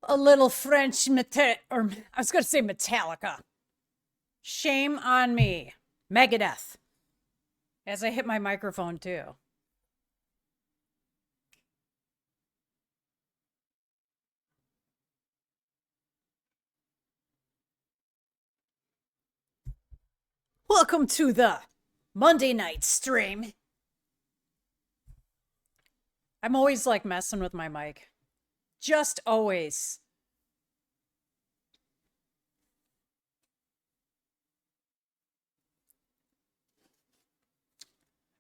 A little French or I was going to say Metallica. Shame on me. Megadeth. As I hit my microphone too. Welcome to the Monday night stream. I'm always like messing with my mic. Just always.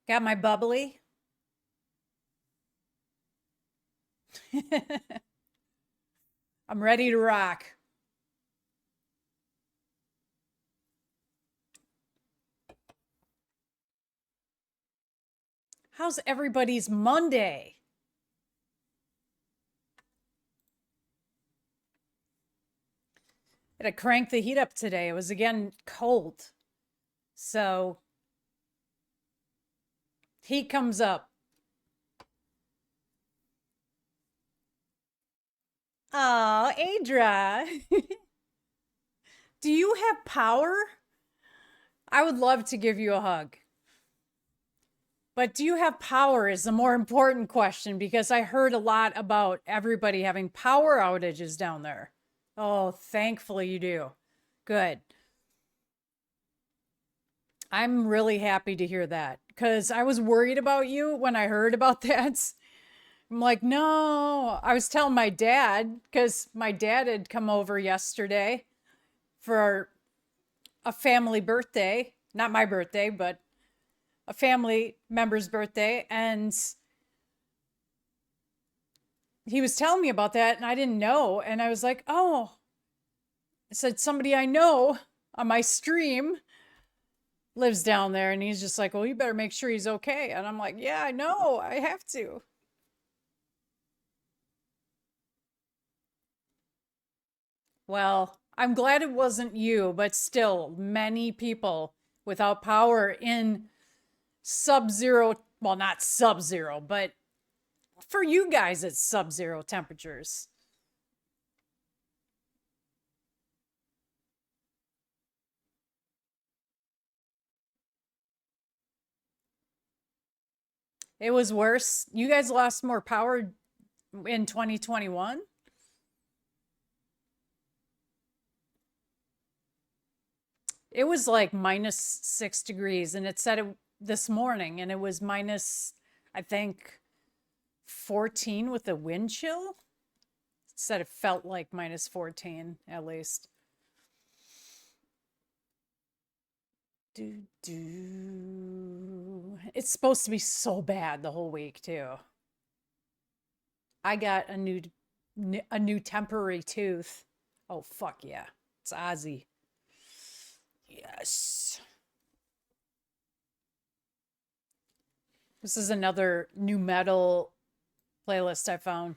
Got my bubbly. I'm ready to rock. How's everybody's Monday? I had to crank the heat up today. It was again cold. So heat comes up. Oh, Adra. Do you have power? I would love to give you a hug. But do you have power is the more important question because I heard a lot about everybody having power outages down there. Oh, thankfully you do. Good. I'm really happy to hear that because I was worried about you when I heard about that. I'm like, no. I was telling my dad because my dad had come over yesterday for a family birthday, not my birthday, but a family member's birthday. And he was telling me about that and I didn't know. And I was like, oh, I said, somebody I know on my stream lives down there. And he's just like, well, you better make sure he's okay. And I'm like, yeah, I know. I have to. Well, I'm glad it wasn't you, but still, many people without power in sub zero, well, not sub zero, but for you guys, it's sub zero temperatures. It was worse. You guys lost more power in 2021. It was like -6 degrees, and it said it this morning, and it was minus, I think, 14 with the wind chill. It said it felt like -14 at least. It's supposed to be so bad the whole week too. I got a new temporary tooth. Oh fuck yeah. It's Ozzy. Yes. This is another new metal playlist I found.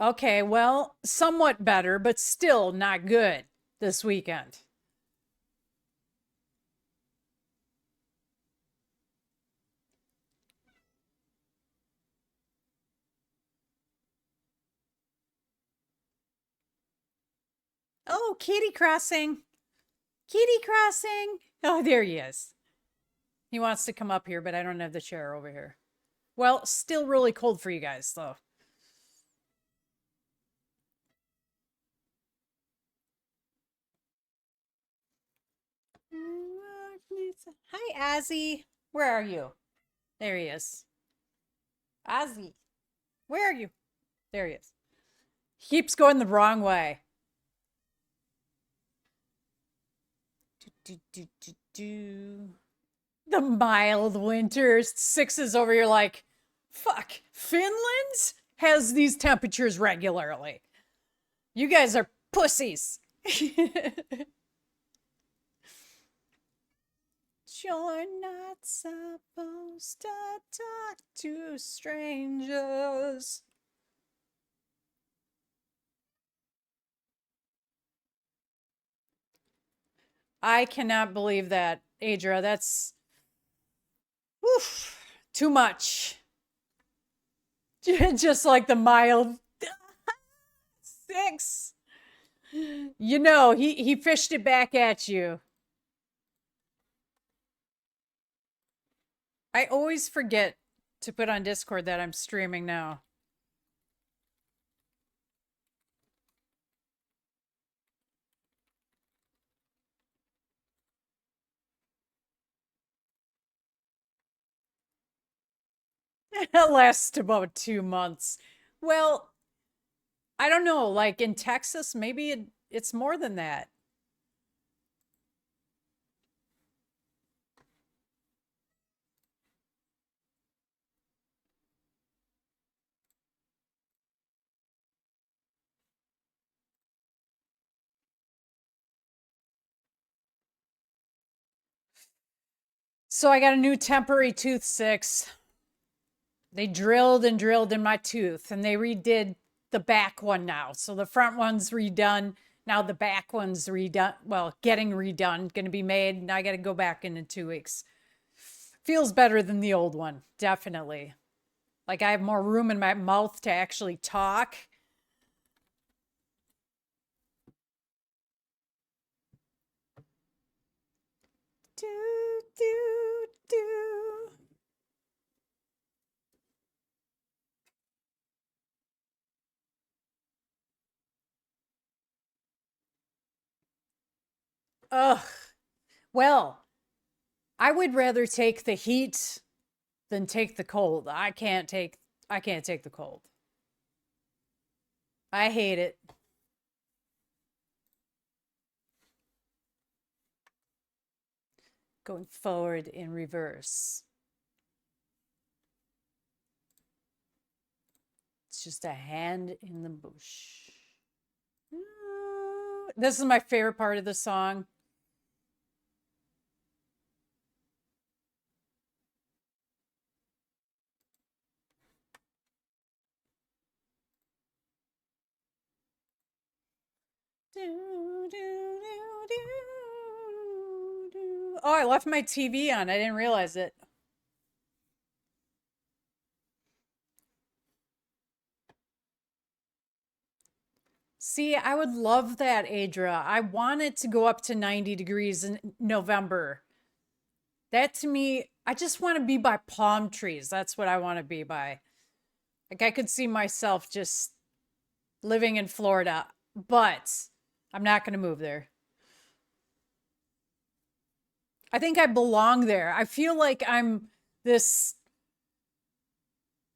Okay, well, somewhat better, but still not good this weekend. Oh, kitty crossing. Kitty crossing. Oh, there he is. He wants to come up here, but I don't have the chair over here. Well, still really cold for you guys, though. Hi, Ozzy. Where are you? There he is. Ozzy, where are you? There he is. He keeps going the wrong way. Do, do, do, do. The mild winters. Sixes over here like, fuck, Finland has these temperatures regularly. You guys are pussies. You're not supposed to talk to strangers. I cannot believe that, Adra. That's oof, too much. Just like the mild 6. You know, he fished it back at you. I always forget to put on Discord that I'm streaming now. It lasts about 2 months. Well, I don't know. Like in Texas, maybe it's more than that. So I got a new temporary tooth 6. They drilled and drilled in my tooth and they redid the back one now. So the front one's redone. Now the back one's redone. Well, getting redone, going to be made. Now I got to go back in 2 weeks. Feels better than the old one, definitely. Like I have more room in my mouth to actually talk. Do, do, do. Ugh. Well, I would rather take the heat than take the cold. I can't take the cold. I hate it. Going forward in reverse. It's just a hand in the bush. This is my favorite part of the song. Oh, I left my TV on. I didn't realize it. See, I would love that, Adra. I want it to go up to 90 degrees in November. That to me, I just want to be by palm trees. That's what I want to be by. Like I could see myself just living in Florida, but I'm not going to move there. I think I belong there. I feel like I'm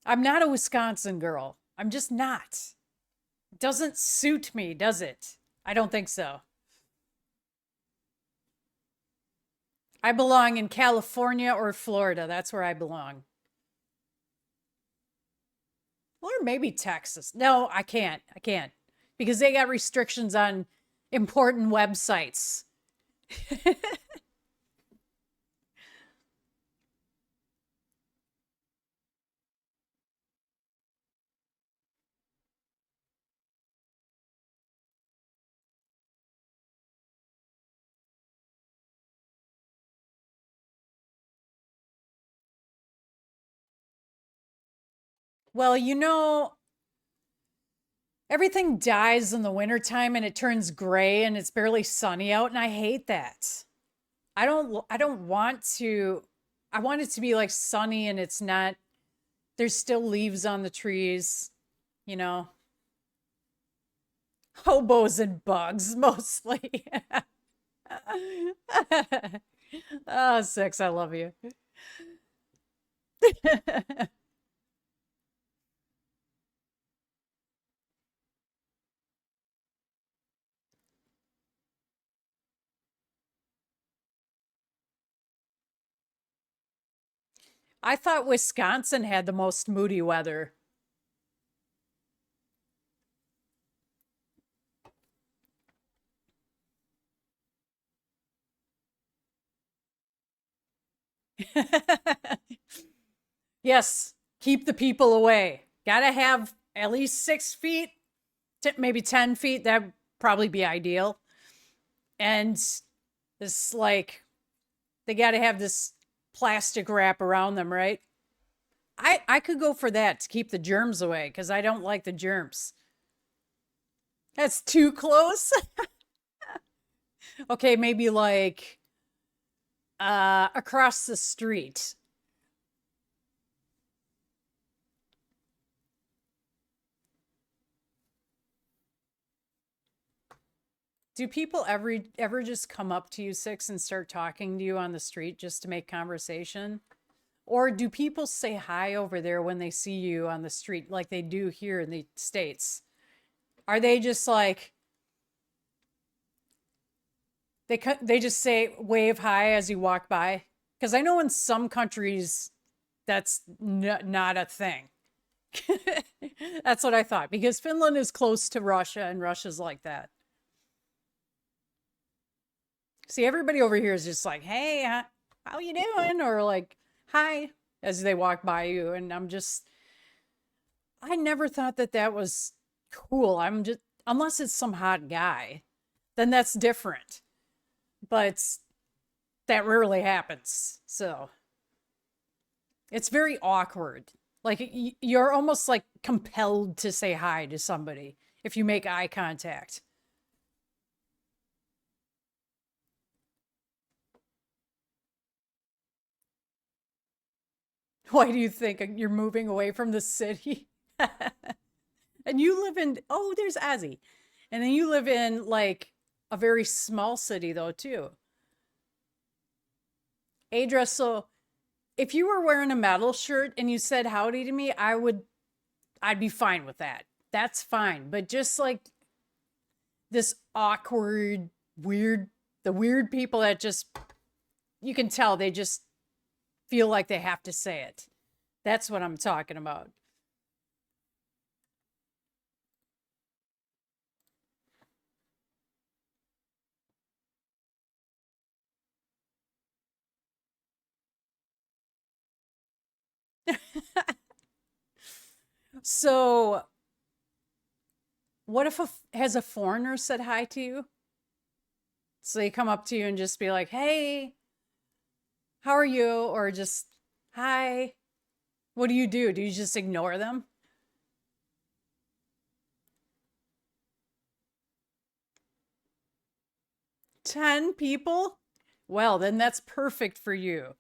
not a Wisconsin girl. I'm just not. It doesn't suit me, does it? I don't think so. I belong in California or Florida. That's where I belong. Or maybe Texas. No, I can't. I can't. Because they got restrictions on important websites. Well, you know, everything dies in the wintertime and it turns gray and it's barely sunny out, and I hate that. I don't want to. I want it to be like sunny and it's not, there's still leaves on the trees, you know. Hobos and bugs mostly. Oh, 6, I love you. I thought Wisconsin had the most moody weather. Yes, keep the people away. Gotta have at least 6 feet, maybe 10 feet. That'd probably be ideal. And This like they got to have this plastic wrap around them, right? I could go for that to keep the germs away because I don't like the germs. That's too close. Okay, maybe like across the street. Do people ever just come up to you, Six, and start talking to you on the street just to make conversation? Or do people say hi over there when they see you on the street like they do here in the States? Are they just like they just say wave hi as you walk by? Because I know in some countries that's not a thing. That's what I thought because Finland is close to Russia and Russia's like that. See, everybody over here is just like, "Hey, how you doing?" or like, "Hi," as they walk by you, and I never thought that that was cool. I'm just unless it's some hot guy, then that's different. But that rarely happens. So, it's very awkward. Like you're almost like compelled to say hi to somebody if you make eye contact. Why do you think you're moving away from the city? And you live in, oh, there's Azzy. And then you live in like a very small city though, too. Adra, so if you were wearing a metal shirt and you said howdy to me, I'd be fine with that. That's fine. But just like this awkward, weird, the weird people that just, you can tell they just feel like they have to say it. That's what I'm talking about. So, what if has a foreigner said hi to you? So they come up to you and just be like, "Hey, how are you?" Or just, "Hi." What do you do? Do you just ignore them? 10 people? Well, then that's perfect for you.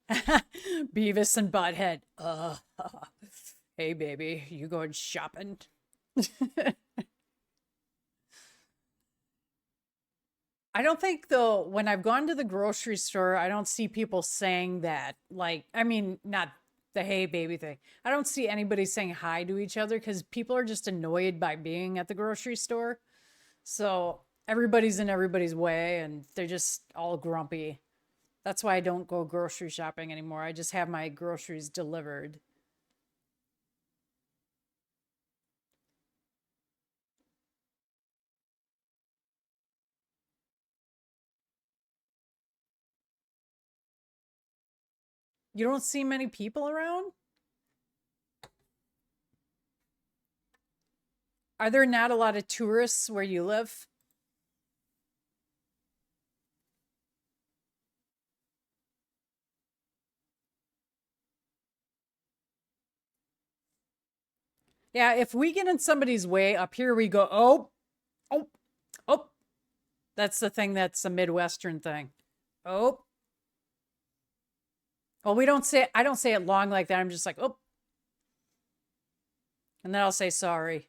Beavis and Butthead. Hey, baby, you going shopping? I don't think though, when I've gone to the grocery store, I don't see people saying that. Like, I mean, not the hey baby thing. I don't see anybody saying hi to each other because people are just annoyed by being at the grocery store. So everybody's in everybody's way and they're just all grumpy. That's why I don't go grocery shopping anymore. I just have my groceries delivered. You don't see many people around? Are there not a lot of tourists where you live? Yeah, if we get in somebody's way, up here we go, oh, oh, oh. That's the thing that's a Midwestern thing. Oh, well, we don't say, I don't say it long like that. I'm just like, oh, and then I'll say sorry.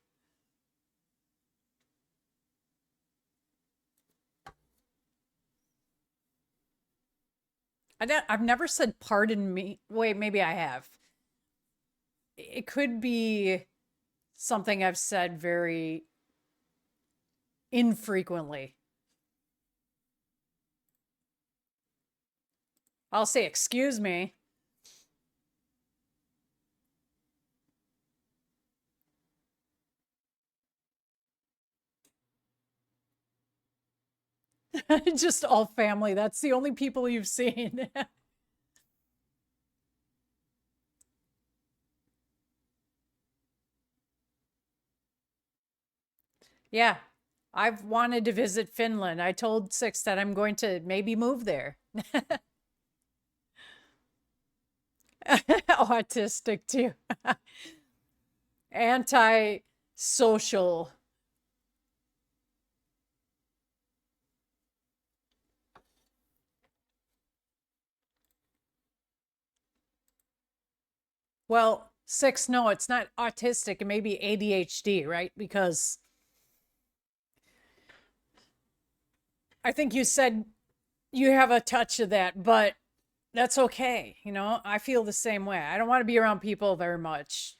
I've never said pardon me. Wait, maybe I have. It could be something I've said very infrequently. I'll say, excuse me. Just all family. That's the only people you've seen. Yeah. I've wanted to visit Finland. I told Six that I'm going to maybe move there. Autistic too. Anti-social. Well, Six, no, it's not autistic. It may be ADHD, right? Because I think you said you have a touch of that, but that's okay. You know, I feel the same way. I don't want to be around people very much.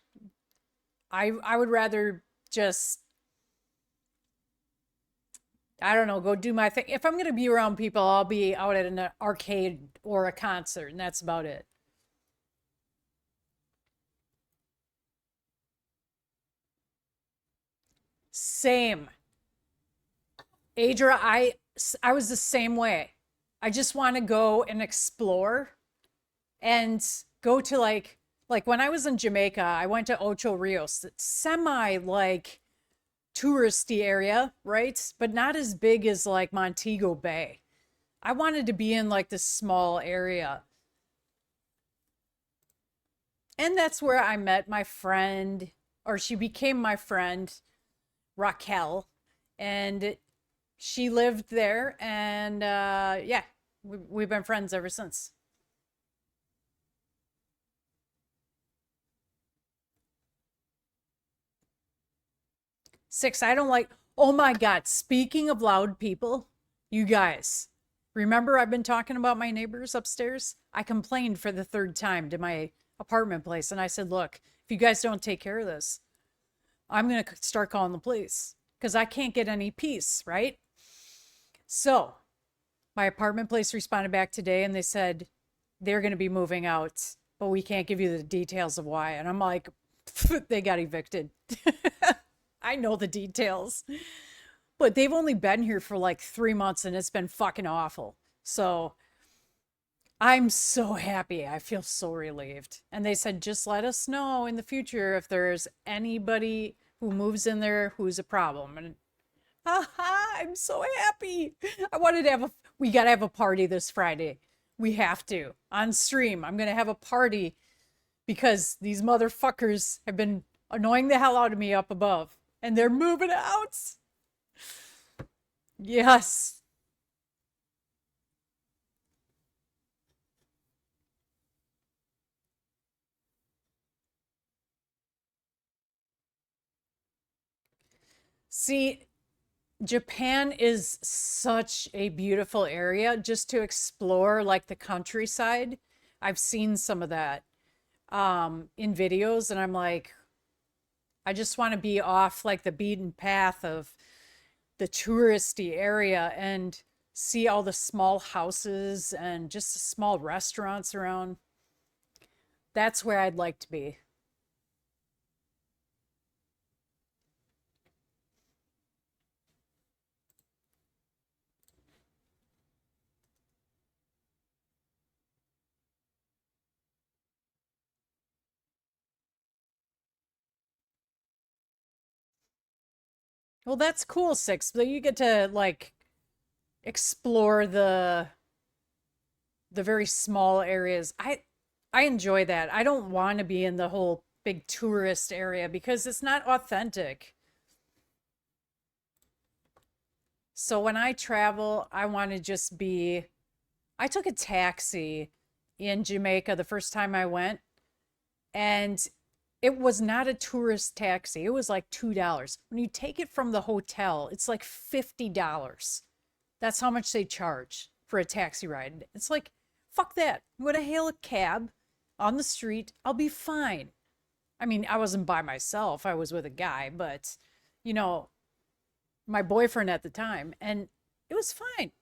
I would rather just, I don't know, go do my thing. If I'm going to be around people, I'll be out at an arcade or a concert, and that's about it. Same. Adra, I was the same way. I just want to go and explore and go to like when I was in Jamaica, I went to Ocho Rios, it's semi like touristy area, right? But not as big as like Montego Bay. I wanted to be in like this small area. And that's where I met my friend, or she became my friend, Raquel. And she lived there. And yeah, we've been friends ever since. Six, I don't like, oh my God, speaking of loud people, you guys, remember I've been talking about my neighbors upstairs? I complained for the third time to my apartment place and I said, look, if you guys don't take care of this, I'm going to start calling the police because I can't get any peace, right? So my apartment place responded back today and they said they're going to be moving out, but we can't give you the details of why. And I'm like, they got evicted. I know the details. But they've only been here for like 3 months and it's been fucking awful. So I'm so happy. I feel so relieved. And they said, just let us know in the future if there's anybody who moves in there who's a problem. And haha, I'm so happy. I wanted to have we got to have a party this Friday. We have to on stream. I'm going to have a party because these motherfuckers have been annoying the hell out of me up above and they're moving out. Yes. See, Japan is such a beautiful area just to explore, like the countryside. I've seen some of that in videos, and I'm like, I just want to be off like the beaten path of the touristy area and see all the small houses and just the small restaurants around. That's where I'd like to be. Well, that's cool, Six. So you get to like explore the very small areas. I enjoy that. I don't want to be in the whole big tourist area because it's not authentic. So when I travel, I want to just be I took a taxi in Jamaica the first time I went and it was not a tourist taxi. It was like $2. When you take it from the hotel, it's like $50. That's how much they charge for a taxi ride. It's like, fuck that. I'm going to hail a cab on the street. I'll be fine. I mean, I wasn't by myself, I was with a guy, but, you know, my boyfriend at the time, and it was fine.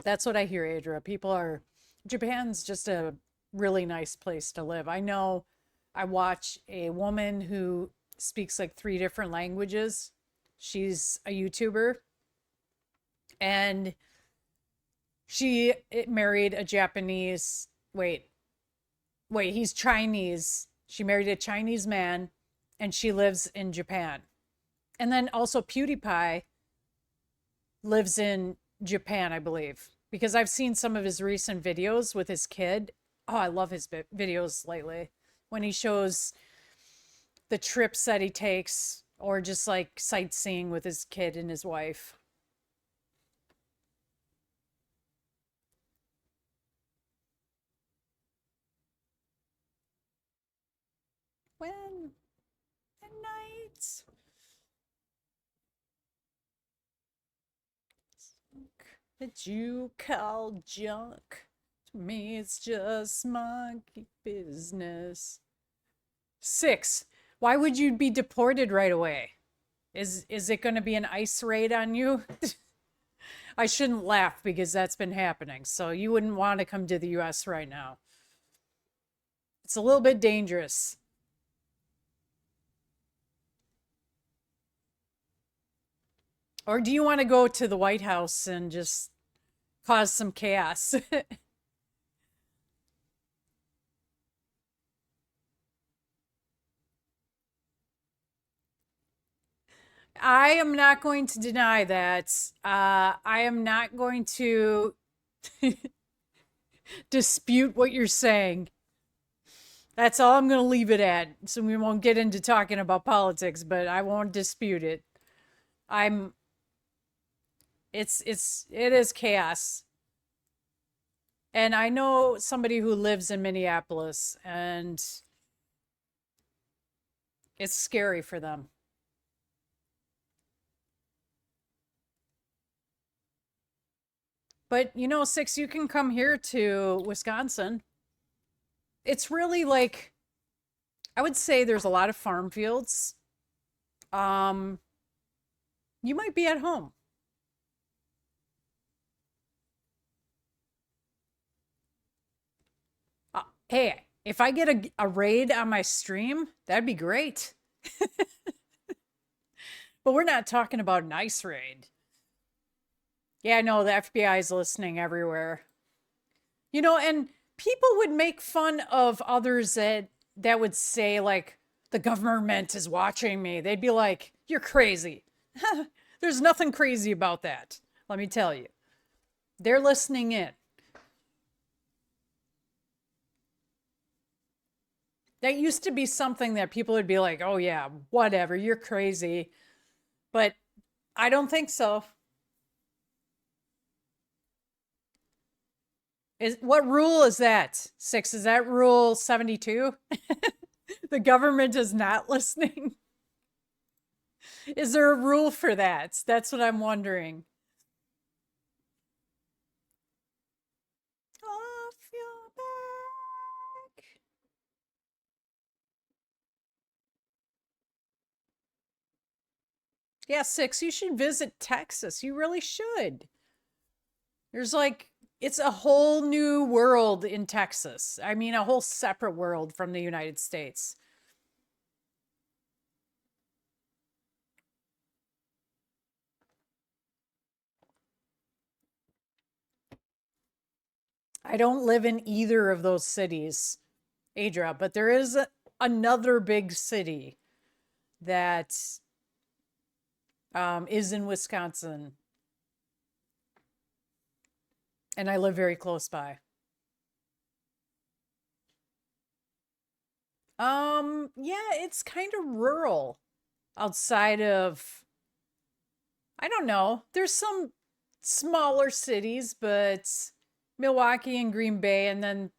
That's what I hear, Adria. Japan's just a really nice place to live. I know I watch a woman who speaks like three different languages. She's a YouTuber and She married a Japanese, wait, he's Chinese. She married a Chinese man and she lives in Japan. And then also PewDiePie lives in Japan, I believe, because I've seen some of his recent videos with his kid. Oh, I love his videos lately when he shows the trips that he takes or just like sightseeing with his kid and his wife. When at night that you call junk, to me it's just monkey business. 6. Why would you be deported right away? Is it going to be an ICE raid on you? I shouldn't laugh because that's been happening. So you wouldn't want to come to the US right now. It's a little bit dangerous. Or do you want to go to the White House and just cause some chaos? I am not going to deny that. I am not going to dispute what you're saying. That's all I'm going to leave it at. So we won't get into talking about politics, but I won't dispute it. I'm it is chaos. And I know somebody who lives in Minneapolis and it's scary for them. But you know, 6, you can come here to Wisconsin. It's really like I would say there's a lot of farm fields. Um, you might be at home. Hey, if I get a raid on my stream, that'd be great. But we're not talking about an ice raid. Yeah, no, the FBI is listening everywhere. You know, and people would make fun of others that would say like the government is watching me. They'd be like, "You're crazy." There's nothing crazy about that. Let me tell you. They're listening in. That used to be something that people would be like, "Oh yeah, whatever, you're crazy." But I don't think so. Is what rule is that? 6, is that rule 72? The government is not listening. Is there a rule for that? That's what I'm wondering. Off your back. Yeah, 6, you should visit Texas. You really should. There's like, it's a whole new world in Texas. I mean, a whole separate world from the United States. I don't live in either of those cities, Adra, but there is another big city that is in Wisconsin, and I live very close by. Yeah, it's kind of rural outside of, I don't know. There's some smaller cities, but Milwaukee and Green Bay, and then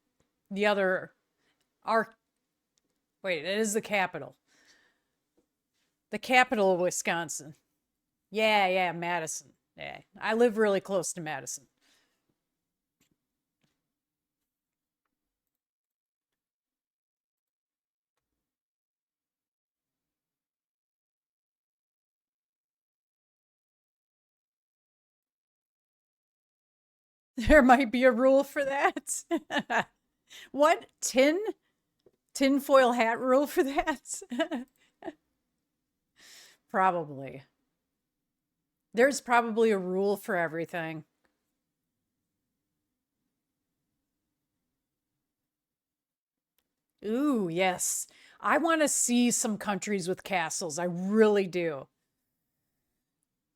the other are, wait, it is the capital. The capital of Wisconsin. Yeah, yeah, Madison. Yeah, I live really close to Madison. There might be a rule for that. What? Tinfoil hat rule for that? Probably. There's probably a rule for everything. Ooh, yes. I want to see some countries with castles. I really do.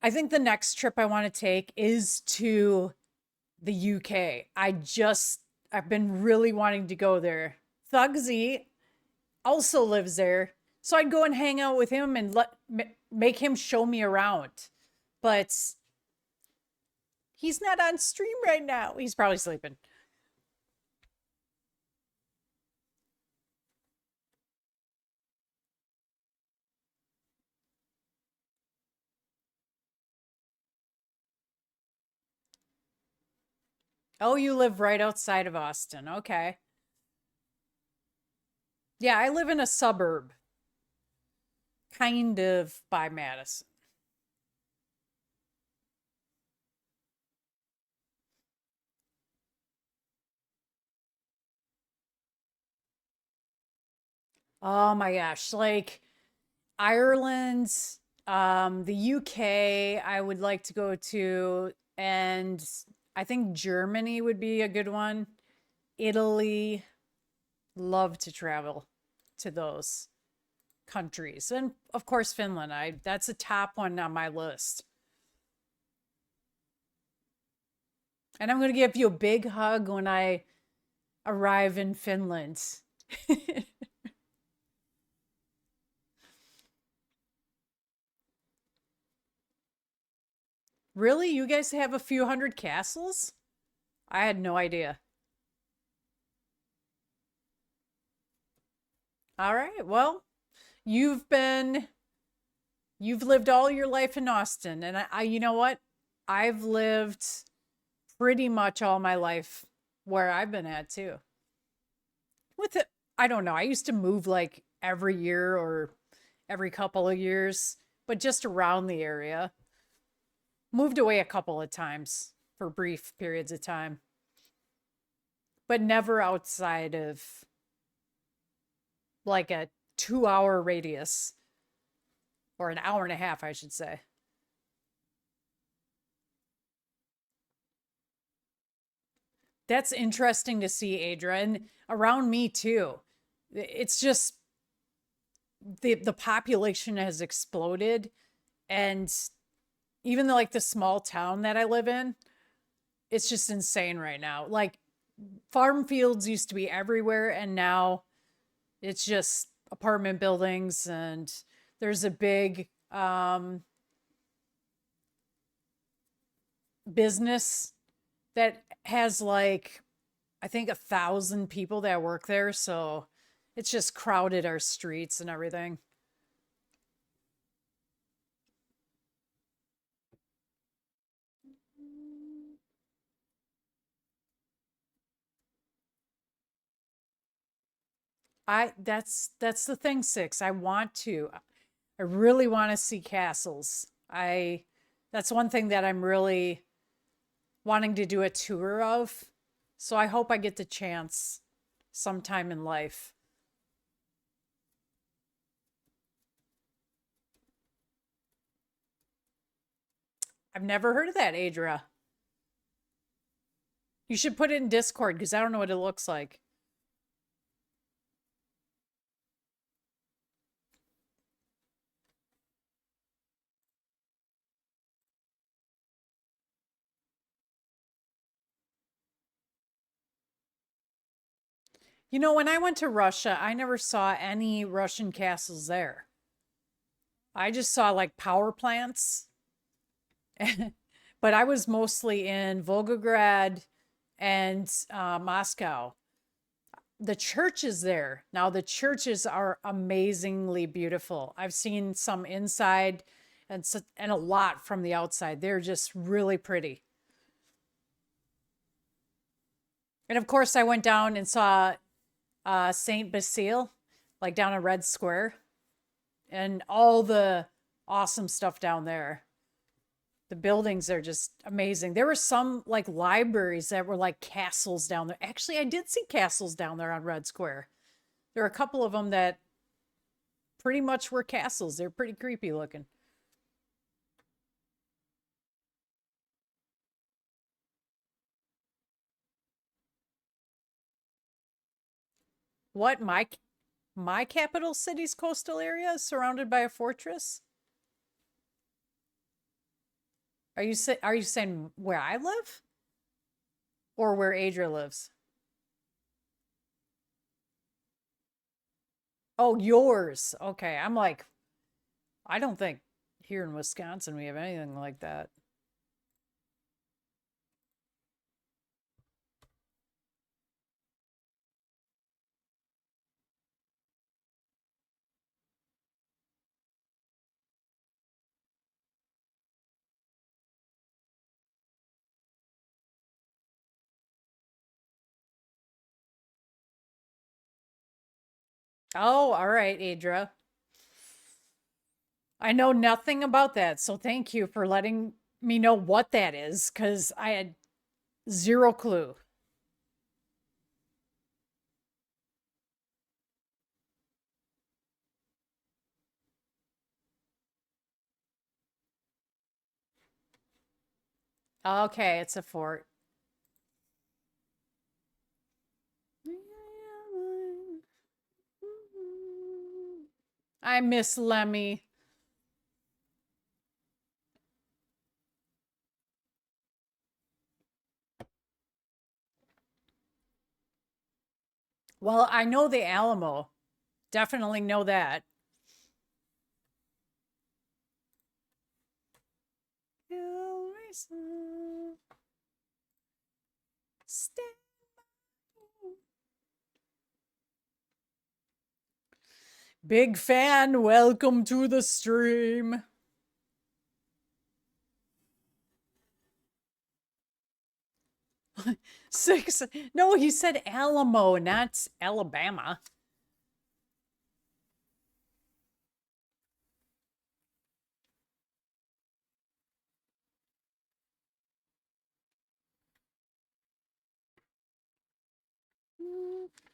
I think the next trip I want to take is to the UK. I've been really wanting to go there. Thugsy also lives there. So I'd go and hang out with him and make him show me around. But he's not on stream right now. He's probably sleeping. Oh, you live right outside of Austin. Okay. Yeah, I live in a suburb, kind of by Madison. Oh my gosh, like Ireland, the UK, I would like to go to, and I think Germany would be a good one. Italy, love to travel to those countries. And of course, Finland. I That's a top one on my list. And I'm going to give you a big hug when I arrive in Finland. Really? You guys have a few hundred castles? I had no idea. All right. Well, you've been you've lived all your life in Austin, and you know what? I've lived pretty much all my life where I've been at too. With it, I don't know. I used to move like every year or every couple of years, but just around the area. Moved away a couple of times for brief periods of time, but never outside of like a 2 hour radius or an hour and a half, I should say. That's interesting to see, Adra, and around me too. It's just the population has exploded, and even though like the small town that I live in, it's just insane right now. Like farm fields used to be everywhere, and now it's just apartment buildings, and there's a big business that has like I think 1,000 people that work there, so it's just crowded our streets and everything. That's the thing, Six. I really want to see castles. I That's one thing that I'm really wanting to do a tour of. So I hope I get the chance sometime in life. I've never heard of that, Adria. You should put it in Discord because I don't know what it looks like. You know, when I went to Russia, I never saw any Russian castles there. I just saw like power plants, but I was mostly in Volgograd and Moscow. The churches there, now the churches are amazingly beautiful. I've seen some inside and a lot from the outside. They're just really pretty. And of course, I went down and saw Saint Basile, like down in Red Square, and all the awesome stuff down there. The buildings are just amazing. There were some like libraries that were like castles down there. Actually, I did see castles down there on Red Square. There are a couple of them that pretty much were castles. They're pretty creepy looking. What? My capital city's coastal area is surrounded by a fortress? Are you saying where I live or where Adria lives? Oh, yours. Okay. I'm like, I don't think here in Wisconsin we have anything like that. Oh, all right, Adra. I know nothing about that, so thank you for letting me know what that is, because I had zero clue. Okay, it's a fort. I miss Lemmy. Well, I know the Alamo. Definitely know that. Big fan, welcome to the stream. Six. No, he said Alamo, not Alabama.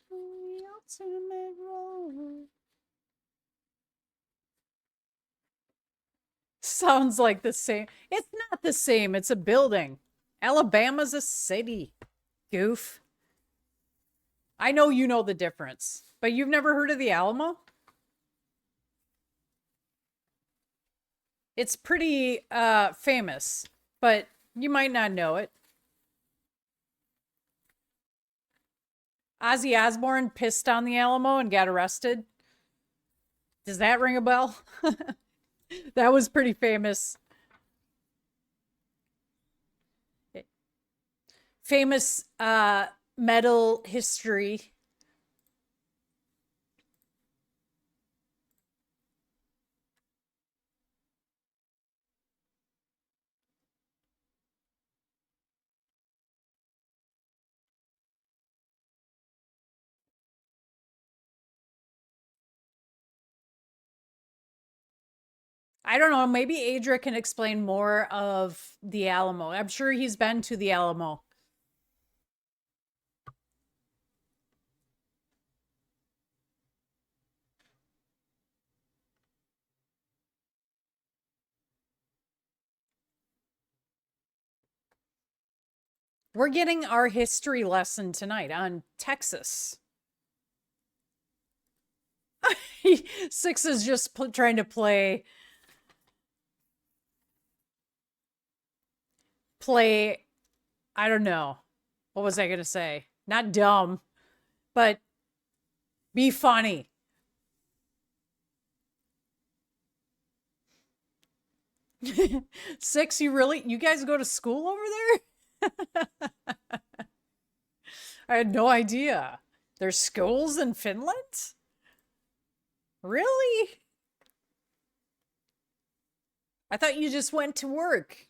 The ultimate role. Sounds like the same. It's not the same. It's a building. Alabama's a city. Goof. I know you know the difference, but you've never heard of the Alamo? It's pretty famous, but you might not know it. Ozzy Osbourne pissed on the Alamo and got arrested. Does that ring a bell? That was pretty famous. Famous metal history. I don't know. Maybe Adra can explain more of the Alamo. I'm sure he's been to the Alamo. We're getting our history lesson tonight on Texas. Six is just trying to play I don't know. What was I going to say? Not dumb, but be funny. Six, you guys go to school over there? I had no idea. There's schools in Finland? Really? I thought you just went to work.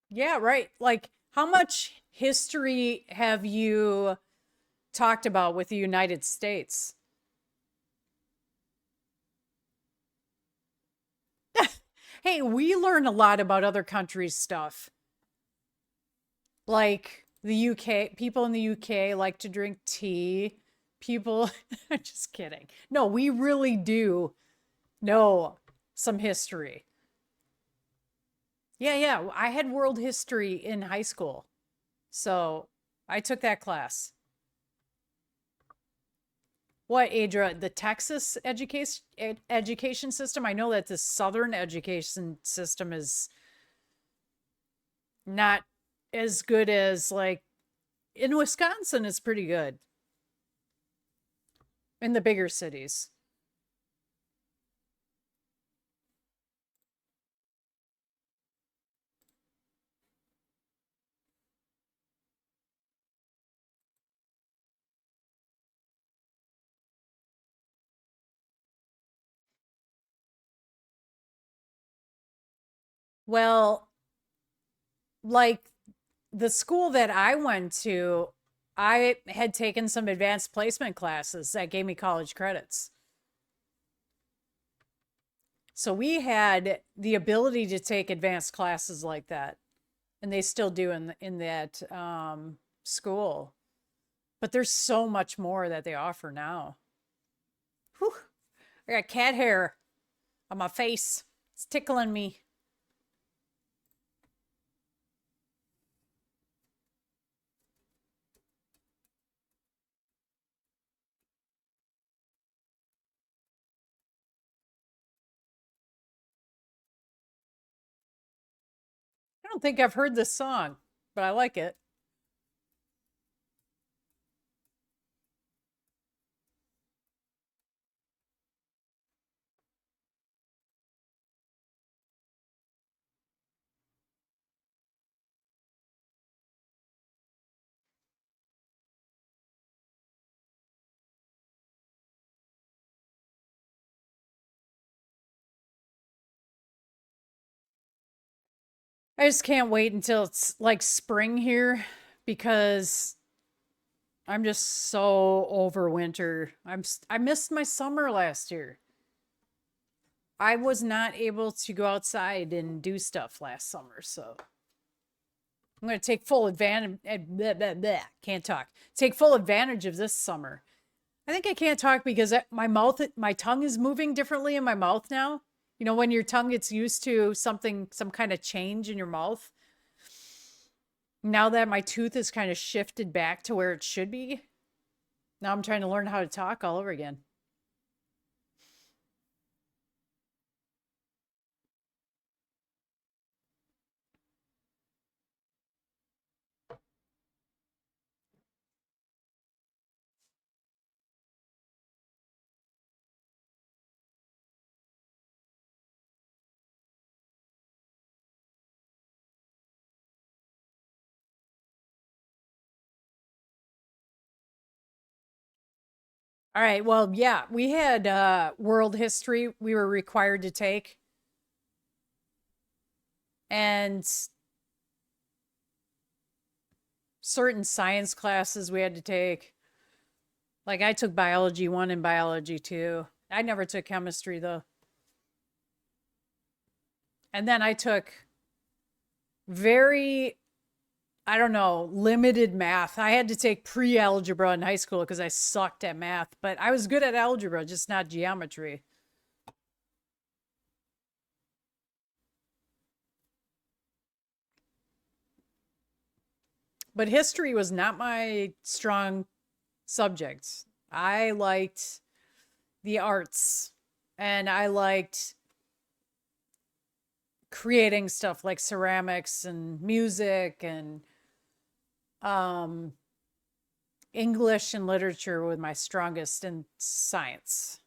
Yeah, right. Like, how much history have you talked about with the United States? Hey, we learn a lot about other countries' stuff. Like the UK, people in the UK like to drink tea. People, just kidding. No, we really do know some history. Yeah, yeah. I had world history in high school. So I took that class. What, Adra, the Texas education system? I know that the Southern education system is not as good as like in Wisconsin, it's pretty good in the bigger cities. Well, like the school that I went to, I had taken some advanced placement classes that gave me college credits. So we had the ability to take advanced classes like that, and they still do in that school. But there's so much more that they offer now. Whew. I got cat hair on my face. It's tickling me. I don't think I've heard this song, but I like it. I just can't wait until it's like spring here because I'm just so over winter. I missed my summer last year. I was not able to go outside and do stuff last summer, so I'm going to take full advantage. Can't talk. Take full advantage of this summer. I think I can't talk because my tongue is moving differently in my mouth now. You know, when your tongue gets used to something, some kind of change in your mouth. Now that my tooth is kind of shifted back to where it should be, now I'm trying to learn how to talk all over again. All right. Well, yeah, we had world history we were required to take. And certain science classes we had to take. Like I took biology 1 and biology 2. I never took chemistry though. And then I took very, I don't know, limited math. I had to take pre-algebra in high school because I sucked at math, but I was good at algebra, just not geometry. But history was not my strong subject. I liked the arts and I liked creating stuff like ceramics and music and um, English and literature were my strongest in science.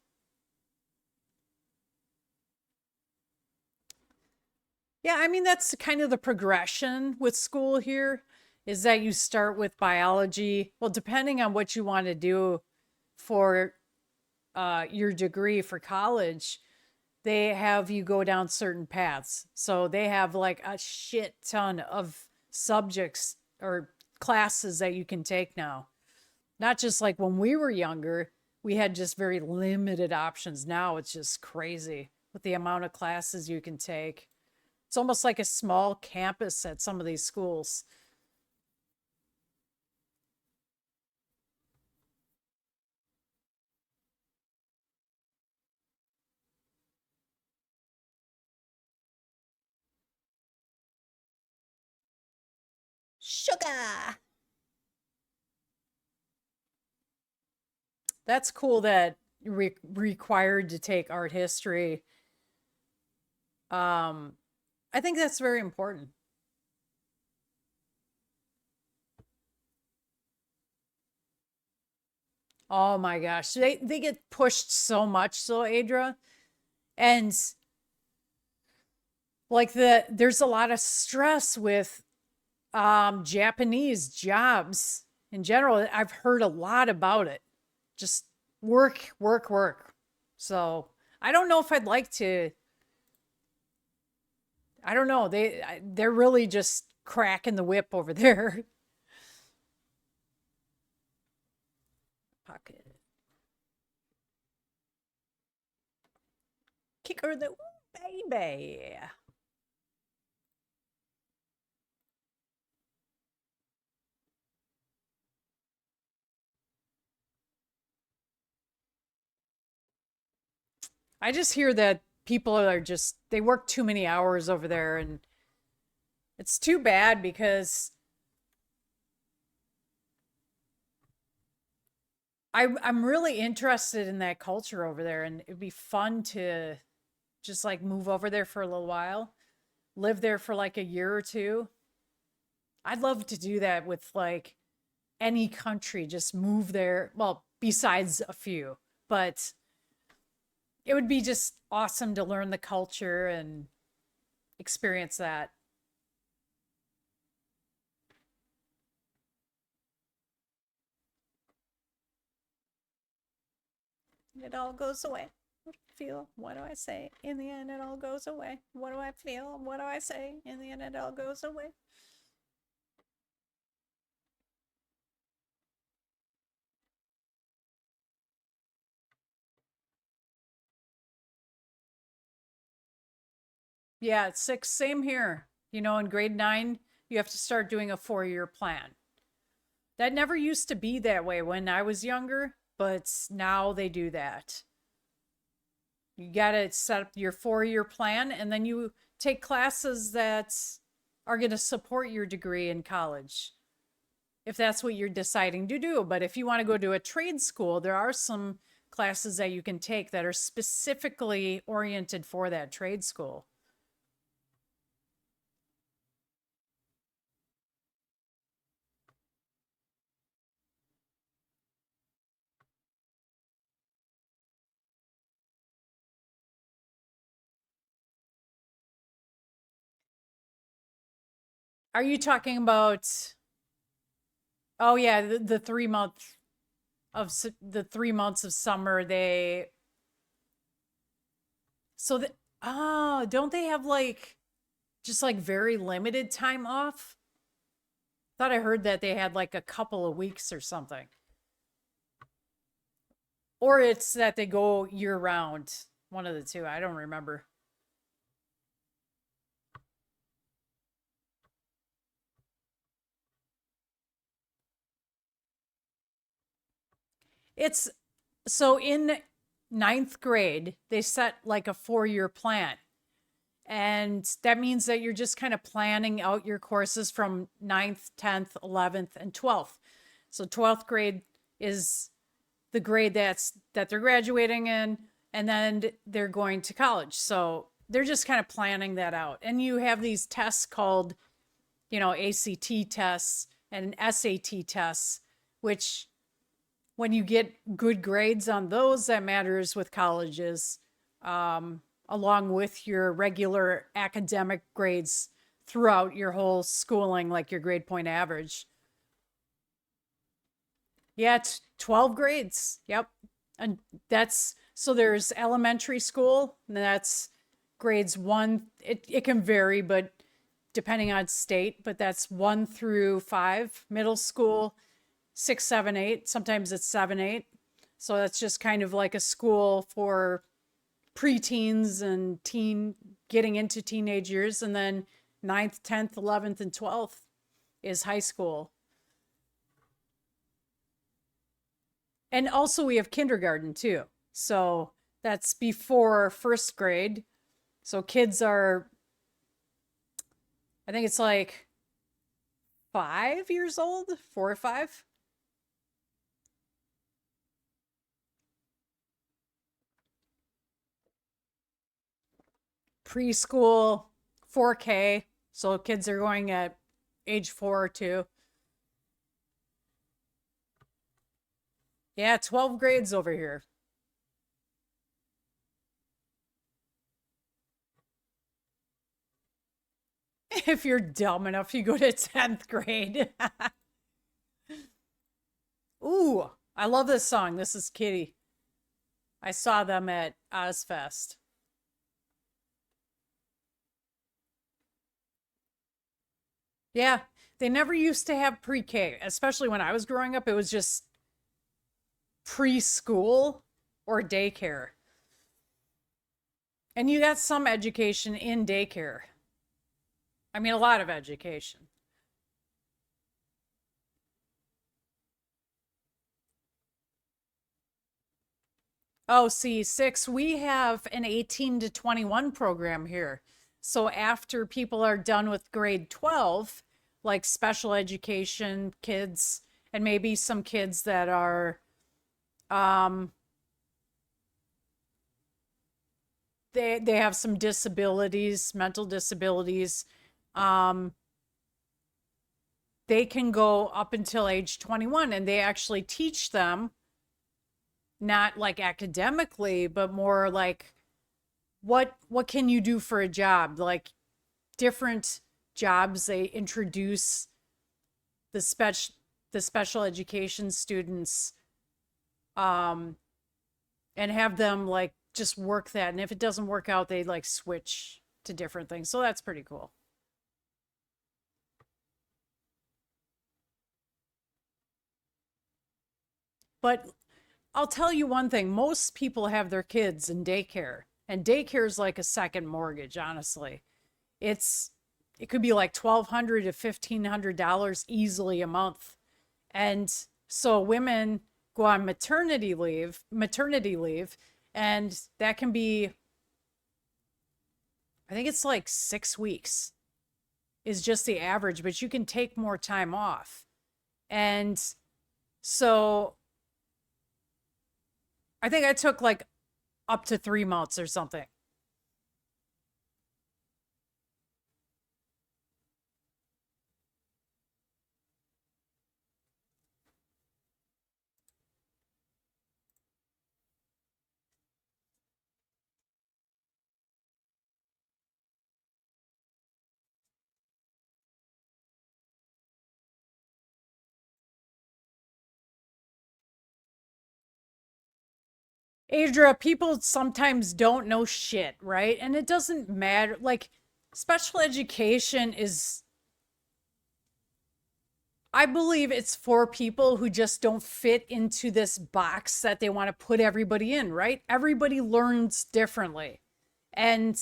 Yeah, I mean, that's kind of the progression with school here is that you start with biology. Well, depending on what you want to do for your degree for college, they have you go down certain paths. So they have like a shit ton of subjects or classes that you can take now. Not just like when we were younger, we had just very limited options. Now it's just crazy with the amount of classes you can take. It's almost like a small campus at some of these schools. Sugar. That's cool that required to take art history. Um, I think that's very important. Oh my gosh, they get pushed so much, so Adra, and like there's a lot of stress with Japanese jobs in general. I've heard a lot about it. Just work, work, work. So I don't know if I'd like to. I don't know. They're really just cracking the whip over there. Pocket kicker the baby. I just hear that people are just they work too many hours over there, and it's too bad because I'm really interested in that culture over there, and it'd be fun to just like move over there for a little while, live there for like a year or two. I'd love to do that with like any country, just move there. Well, besides a few, but it would be just awesome to learn the culture and experience that. It all goes away. What do I feel? What do I say? In the end, it all goes away. What do I feel? What do I say? In the end, it all goes away. Yeah, it's six, same here. You know, in grade nine, you have to start doing a 4-year plan. That never used to be that way when I was younger, but now they do that. You got to set up your 4-year plan, and then you take classes that are going to support your degree in college if that's what you're deciding to do. But if you want to go to a trade school, there are some classes that you can take that are specifically oriented for that trade school. Are you talking about, oh yeah, the 3 month of the 3 months of summer, they, so that, oh, don't they have like just like very limited time off? Thought I heard that they had like a couple of weeks or something. Or it's that they go year round. One of the two. I don't remember. It's so in ninth grade, they set like a 4-year plan. And that means that you're just kind of planning out your courses from ninth, 10th, 11th, and 12th. So 12th grade is the grade that they're graduating in, and then they're going to college. So they're just kind of planning that out. And you have these tests called, ACT tests and SAT tests, which when you get good grades on those, that matters with colleges, along with your regular academic grades throughout your whole schooling, like your grade point average. Yeah, it's 12 grades. Yep. And that's so there's elementary school, and that's grades one. It can vary, but depending on state, but that's 1 through 5. Middle school, 6, 7, 8. Sometimes it's 7, 8. So that's just kind of like a school for preteens and getting into teenage years. And then ninth, 10th, 11th, and 12th is high school. And also we have kindergarten too. So that's before first grade. So kids are, I think it's like 5 years old, 4 or 5. Preschool, 4K. So kids are going at age 4 or 2. Yeah, 12 grades over here. If you're dumb enough, you go to 10th grade. Ooh, I love this song. This is Kitty. I saw them at Ozfest. Yeah, they never used to have pre-K, especially when I was growing up. It was just preschool or daycare. And you got some education in daycare. I mean, a lot of education. Oh, see, six, we have an 18 to 21 program here. So after people are done with grade 12, like special education kids, and maybe some kids that are, um, they have some disabilities, mental disabilities. Um, they can go up until age 21 and they actually teach them not like academically, but more like what can you do for a job? Like different jobs they introduce the special education students um and have them like just work that, and if it doesn't work out they like switch to different things. So that's pretty cool. But I'll tell you one thing, most people have their kids in daycare, and daycare is like a second mortgage, honestly. It's it could be like 1,200 to $1,500 easily a month. And so women go on maternity leave, and that can be, I think it's like 6 weeks is just the average, but you can take more time off. And so I think I took like up to 3 months or something. Adria, people sometimes don't know shit, right? And it doesn't matter. Like, special education is, I believe it's for people who just don't fit into this box that they want to put everybody in, right? Everybody learns differently. And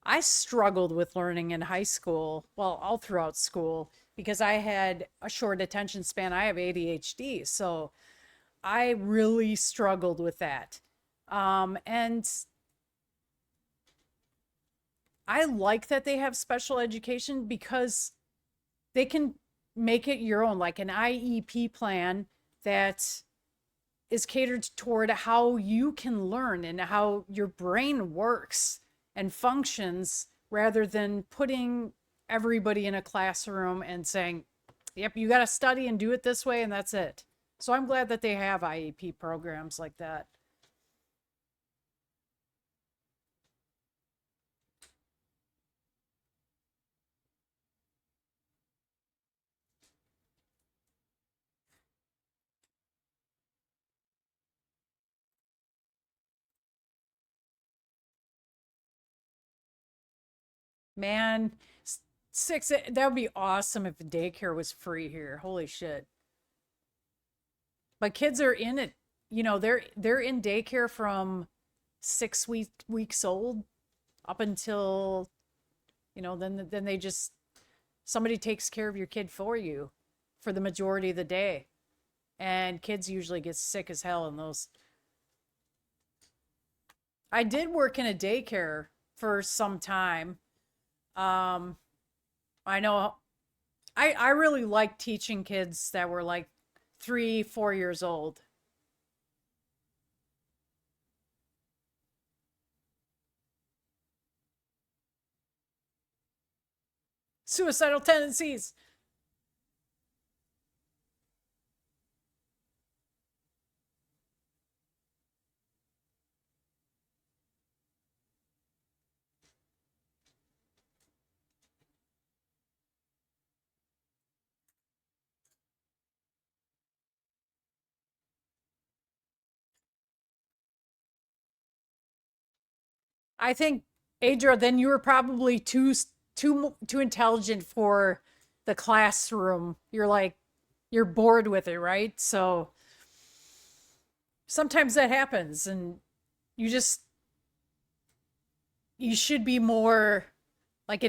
I struggled with learning in high school, well, all throughout school, because I had a short attention span. I have ADHD. So I really struggled with that. And I like that they have special education because they can make it your own, like an IEP plan that is catered toward how you can learn and how your brain works and functions, rather than putting everybody in a classroom and saying, yep, you got to study and do it this way and that's it. So I'm glad that they have IEP programs like that. Man, six, that would be awesome if the daycare was free here. Holy shit. But kids are in it, they're in daycare from 6 weeks old up until, then they just, somebody takes care of your kid for you for the majority of the day. And kids usually get sick as hell in those. I did work in a daycare for some time. Um, I know I really like teaching kids that were like 3, 4 years old. Suicidal tendencies. I think Adra, then you were probably too intelligent for the classroom. You're like you're bored with it, right? So sometimes that happens and you just you should be more like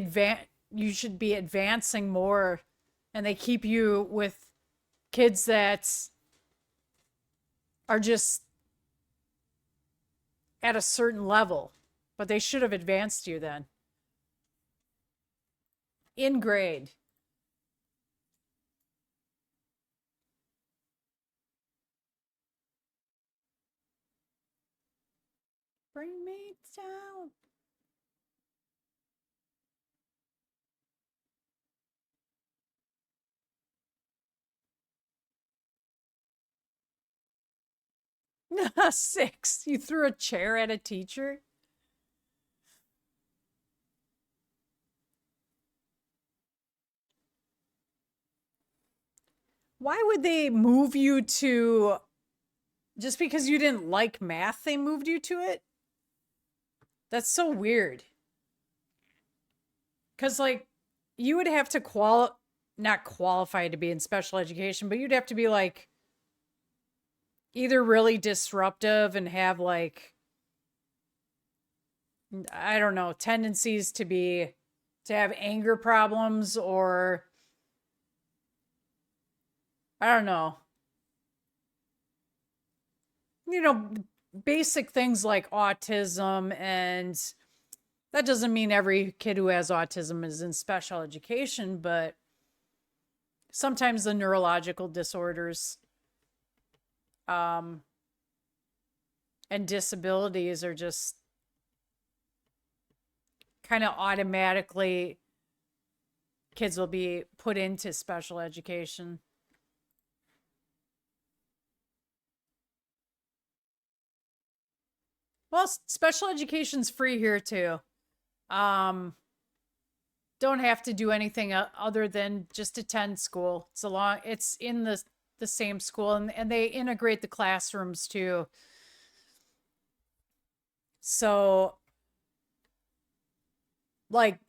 you should be advancing more and they keep you with kids that are just at a certain level, but they should have advanced you then in grade. Bring me down. Six. You threw a chair at a teacher? Why would they move you to just because you didn't like math, they moved you to it? That's so weird. Cuz like you would have to not qualify to be in special education, but you'd have to be like either really disruptive and have like I don't know, tendencies to have anger problems or I don't know. You know, basic things like autism and that doesn't mean every kid who has autism is in special education, but sometimes the neurological disorders um, and disabilities are just kind of automatically kids will be put into special education. Well, special education's free here too. Um, don't have to do anything other than just attend school. It's in the same school and they integrate the classrooms too. So like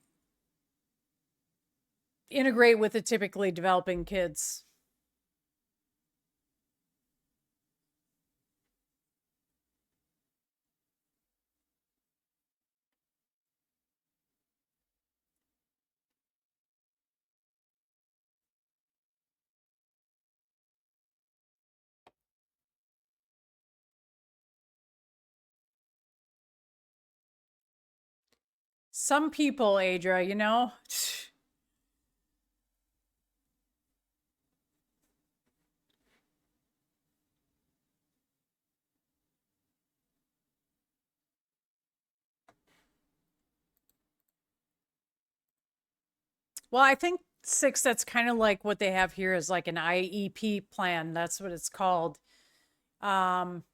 integrate with the typically developing kids. Some people, Adra, you know, well, I think six, that's kind of like what they have here is like an IEP plan. That's what it's called. Um,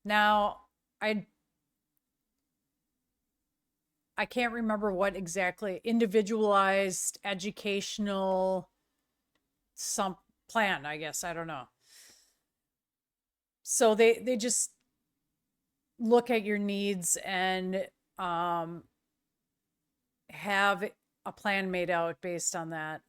now I I can't remember what exactly individualized educational some plan, I guess. I don't know. So they just look at your needs and um have a plan made out based on that.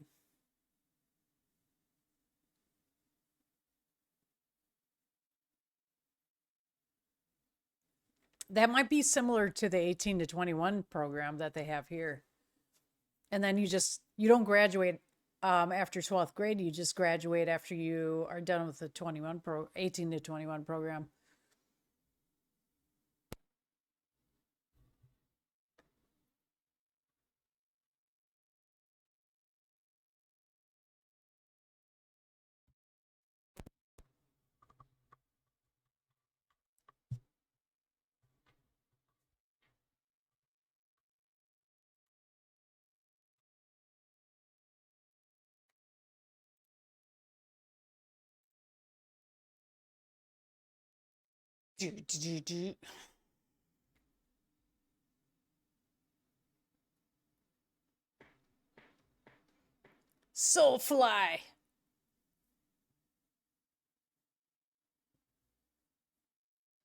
That might be similar to the 18 to 21 program that they have here. And then you don't graduate after 12th grade, you just graduate after you are done with the 18 to 21 program. Do, do, do, do. Soulfly.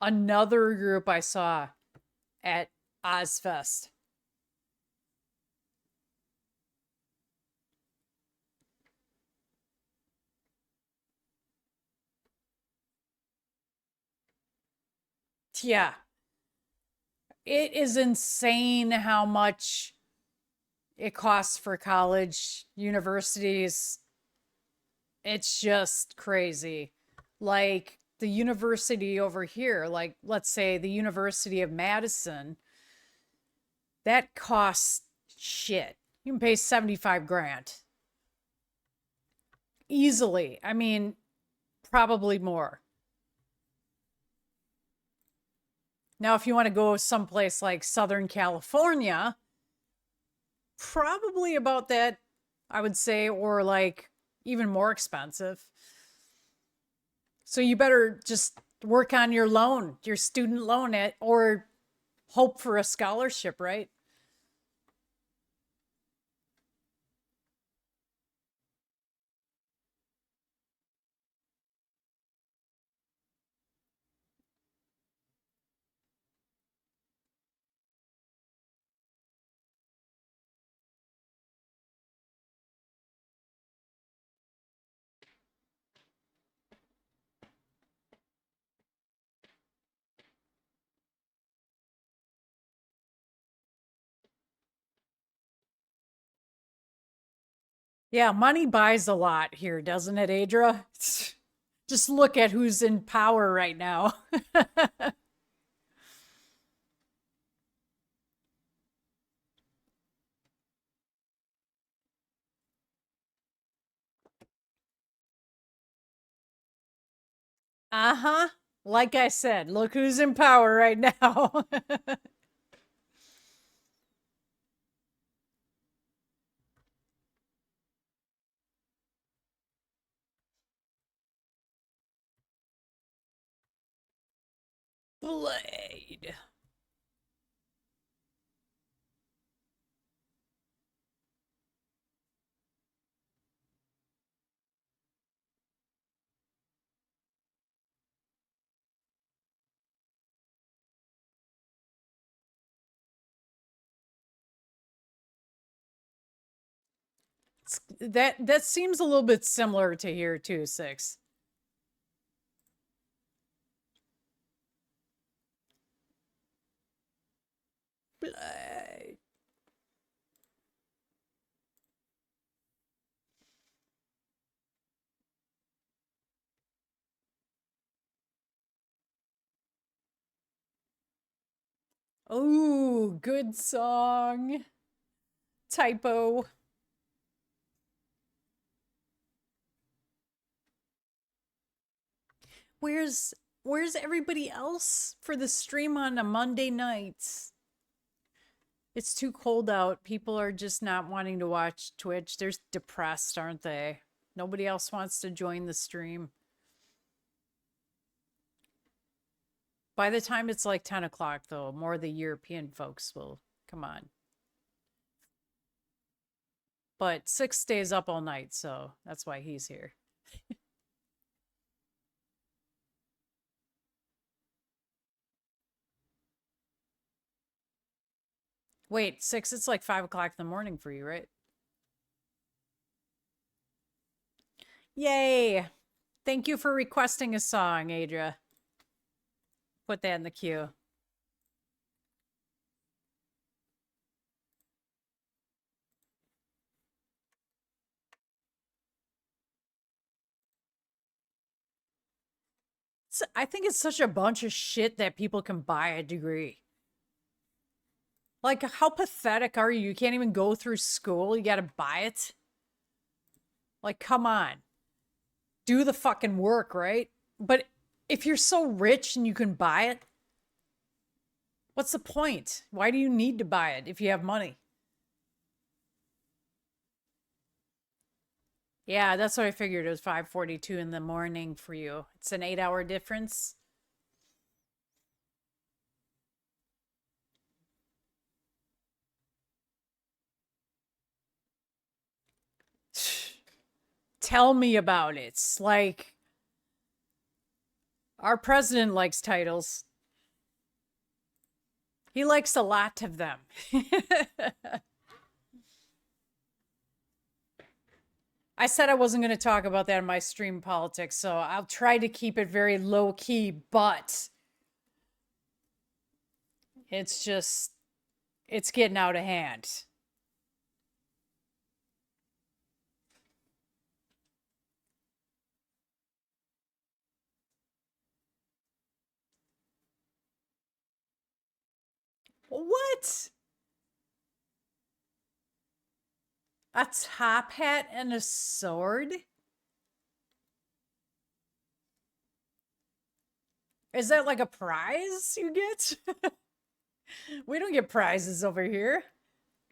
Another group I saw at Ozfest. Yeah. It is insane how much it costs for college, universities. It's just crazy. Like the university over here, like let's say the University of Madison, that costs shit. You can pay 75 grand easily. I mean, probably more. Now, if you want to go someplace like Southern California, probably about that, I would say, or like even more expensive. So you better just work on your loan, your student loan, or hope for a scholarship, right? Yeah, money buys a lot here, doesn't it, Adra? Just look at who's in power right now. Uh-huh. Like I said, look who's in power right now. Blade. That seems a little bit similar to here too, Six. Blade. Oh, good song. Typo. Where's where's everybody else for the stream on a Monday night? It's too cold out. People are just not wanting to watch Twitch. They're depressed, aren't they? Nobody else wants to join the stream. By the time it's like 10 o'clock, though, more of the European folks will come on. But Six stays up all night, so that's why he's here. Wait, Six, it's like 5 o'clock in the morning for you, right? Yay! Thank you for requesting a song, Adria. Put that in the queue. I think it's such a bunch of shit that people can buy a degree. Like, how pathetic are you? You can't even go through school. You gotta buy it. Like, come on. Do the fucking work, right? But if you're so rich and you can buy it, what's the point? Why do you need to buy it if you have money? Yeah, that's what I figured. It was 5:42 in the morning for you. It's an 8-hour difference. tell me about it. Like, our president likes titles. He likes a lot of them. I said I wasn't going to talk about that in my stream politics, so I'll try to keep it very low key, but it's just, it's getting out of hand. What? A top hat and a sword? Is that like a prize you get? We don't get prizes over here.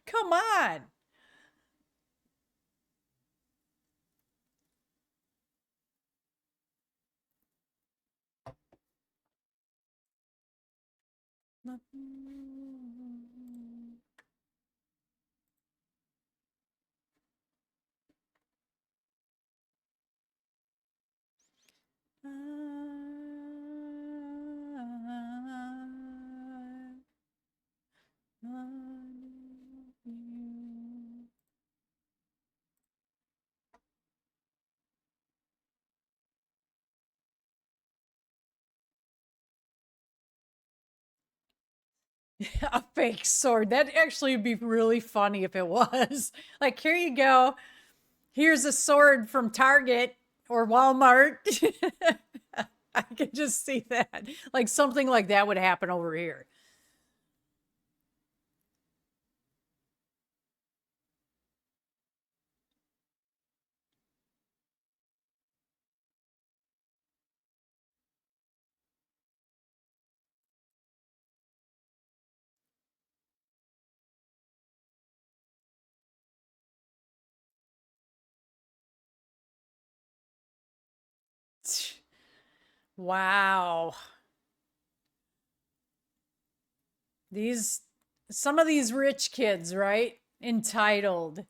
Come on. A fake sword. That'd actually be really funny if it was. Like, here you go. Here's a sword from Target or Walmart. I can just see that. Like, something like that would happen over here. Wow. These, some of these rich kids, right? Entitled.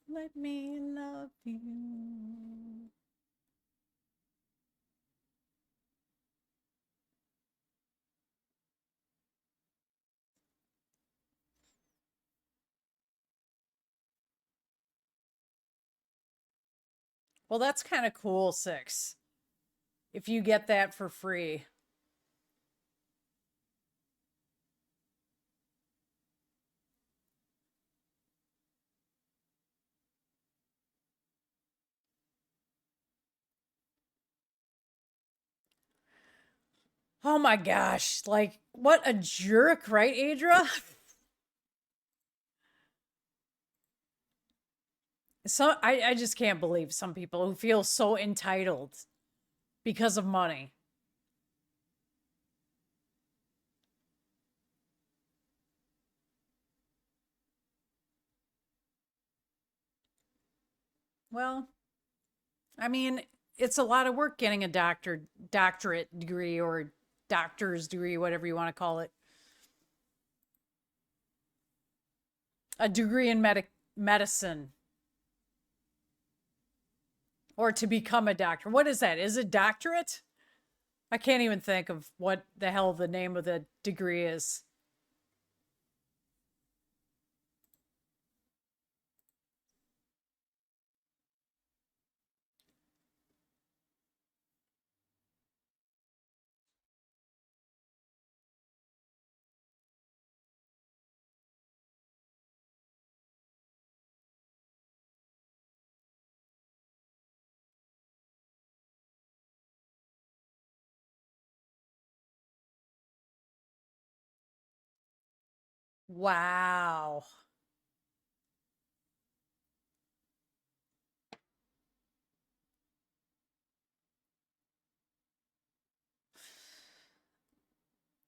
Let me love you. Well, that's kind of cool, Six. If you get that for free. Oh my gosh. Like, what a jerk, right, Adra? So I just can't believe some people who feel so entitled because of money. Well, I mean, it's a lot of work getting a doctorate degree or doctor's degree, whatever you want to call it. A degree in medicine or to become a doctor. What is that? Is it doctorate? I can't even think of what the hell the name of the degree is. Wow.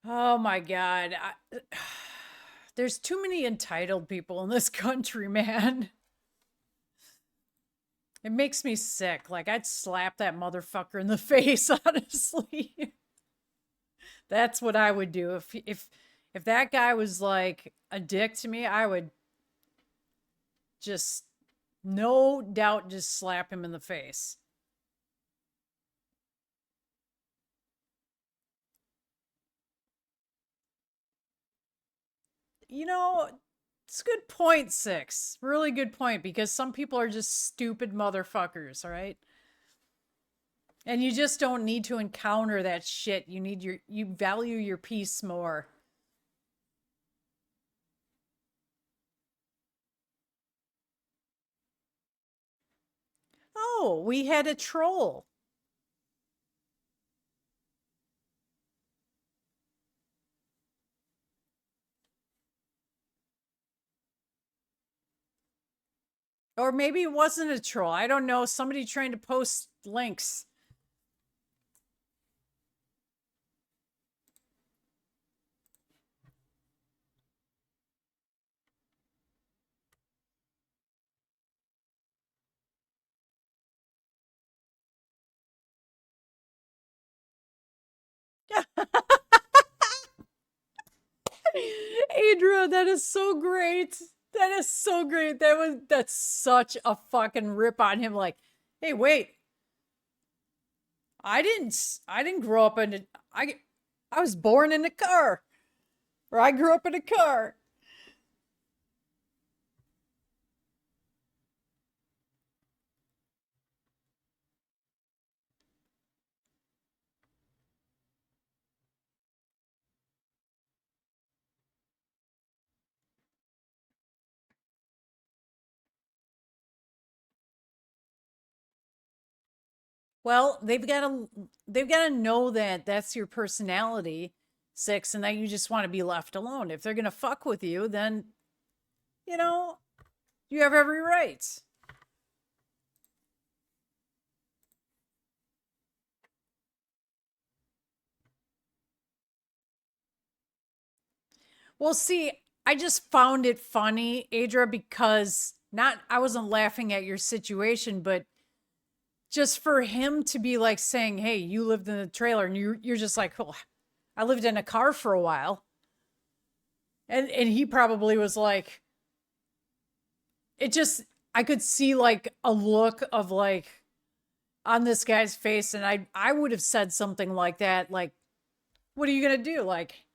Oh my God. There's too many entitled people in this country, man. It makes me sick. Like, I'd slap that motherfucker in the face, honestly. That's what I would do If that guy was like a dick to me, I would just no doubt just slap him in the face. You know, it's a good point, Six. Really good point, because some people are just stupid motherfuckers, all right? And you just don't need to encounter that shit. You value your peace more. Oh, we had a troll. Or maybe it wasn't a troll. I don't know. Somebody trying to post links. Adra, that is so great. That is so great. That's such a fucking rip on him. Like, hey, wait. I didn't grow up in a I was born in a car. Or I grew up in a car. Well, they've got to know that that's your personality, Six, and that you just want to be left alone. If they're going to fuck with you, then you know, you have every right. Well, see, I just found it funny, Adra, because not I wasn't laughing at your situation, but just for him to be like saying, "Hey, you lived in a trailer," and you're just like, "Oh, I lived in a car for a while," and he probably was like, it just I could see like a look of like on this guy's face, and I would have said something like that, like, "What are you gonna do?" Like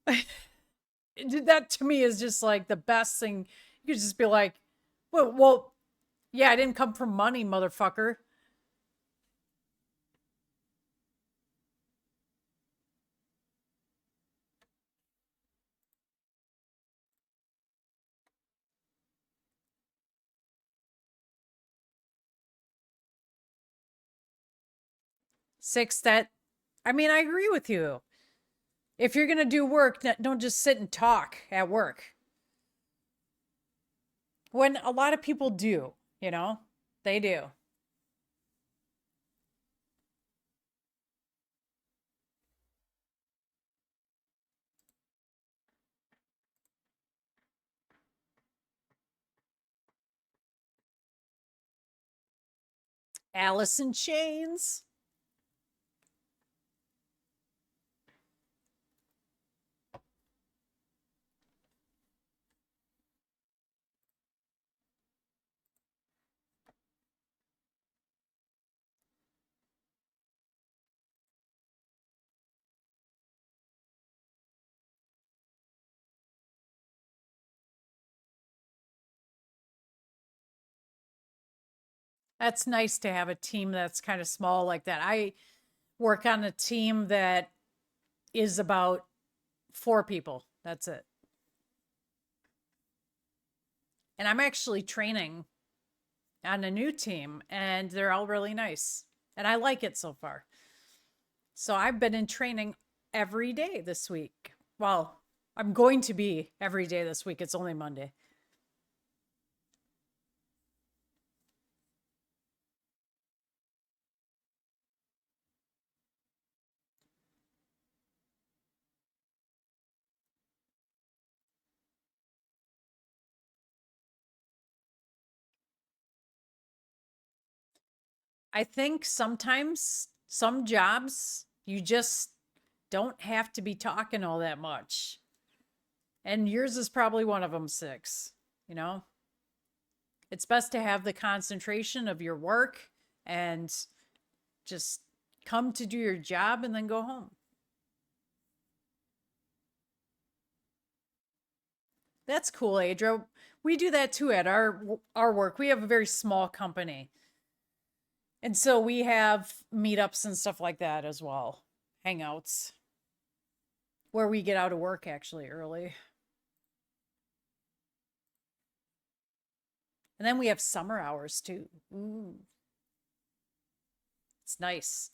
that to me is just like the best thing. You could just be like, well, yeah, I didn't come from money, motherfucker. Six, that, I mean, I agree with you. If you're going to do work, don't just sit and talk at work. When a lot of people do, you know, they do. Alice in Chains. That's nice to have a team that's kind of small like that. I work on a team that is about 4 people. That's it. And I'm actually training on a new team, and they're all really nice. And I like it so far. So I've been in training every day this week. Well, I'm going to be every day this week. It's only Monday. I think sometimes some jobs you just don't have to be talking all that much. And yours is probably one of them 6, you know? It's best to have the concentration of your work and just come to do your job and then go home. That's cool, Adra. We do that too at our work. We have a very small company. And so we have meetups and stuff like that as well. Hangouts where we get out of work actually early. And then we have summer hours too. Ooh. It's nice.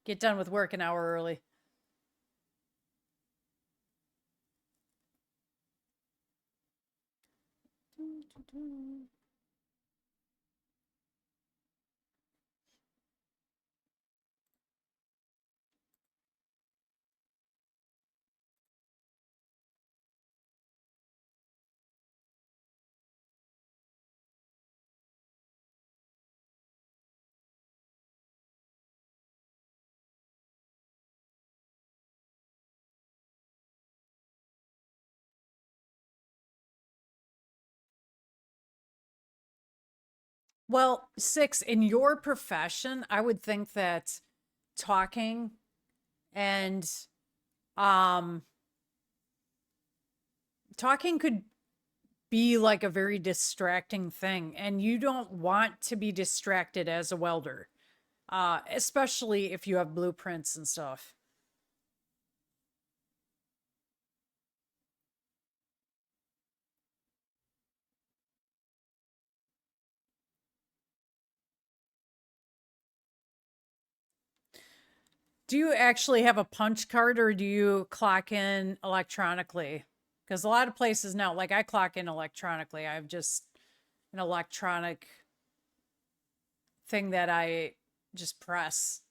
Get done with work an hour early. Well, 6, in your profession, I would think that talking and um talking could be like a very distracting thing, and you don't want to be distracted as a welder, especially if you have blueprints and stuff. Do you actually have a punch card or do you clock in electronically? Because a lot of places now, like I clock in electronically. I have just an electronic thing that I just press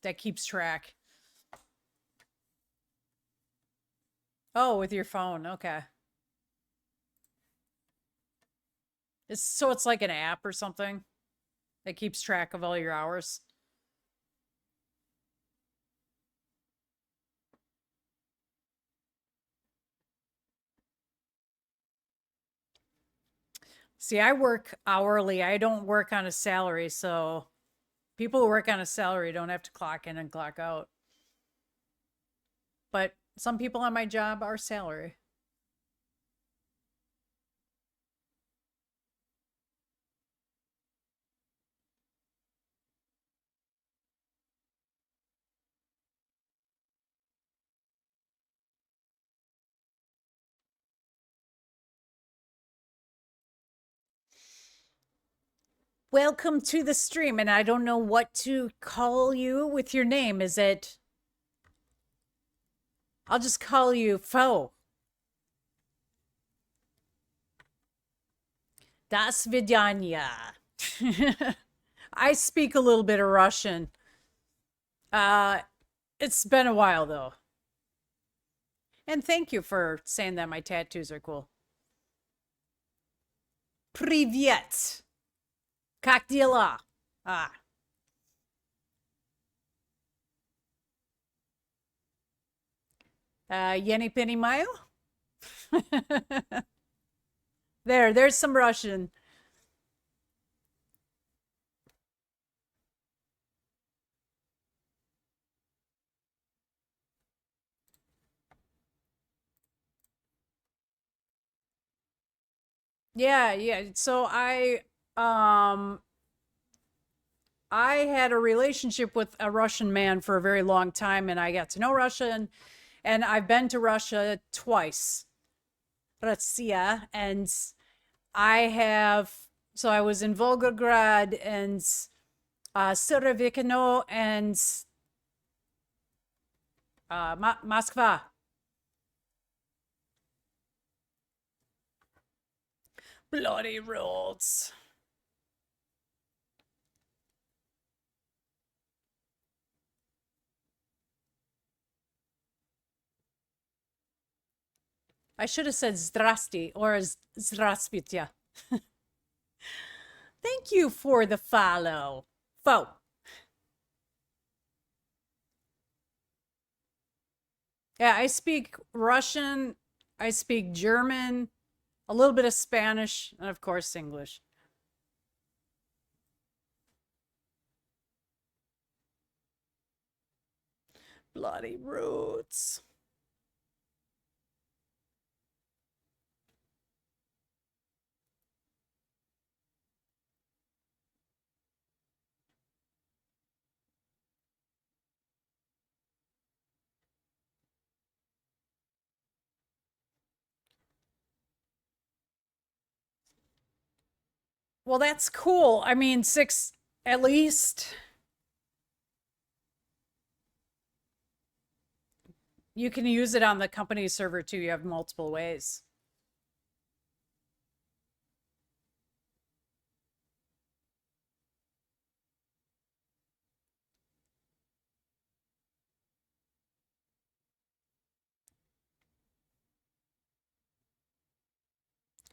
that keeps track. Oh, with your phone. Okay. So it's like an app or something that keeps track of all your hours. See, I work hourly. I don't work on a salary, so people who work on a salary don't have to clock in and clock out. But some people on my job are salary. Welcome to the stream, and I don't know what to call you with your name. Is it? I'll just call you Fo. Das Vidanya. I speak a little bit of Russian. Uh, it's been a while though. And thank you for saying that my tattoos are cool. Привет. Как дела? Ah. Я не понимаю. There's some Russian. Yeah. So I had a relationship with a Russian man for a very long time and I got to know Russia and I've been to Russia twice. Russia, and I have so I was in Volgograd and Surovikino and Moskva. Bloody roads. I should have said zdrasti or zdravstvuyte. Thank you for the follow. Fo. Yeah, I speak Russian, I speak German, a little bit of Spanish, and of course English. Bloody roots. Well, that's cool. I mean, six at least. You can use it on the company server too. You have multiple ways.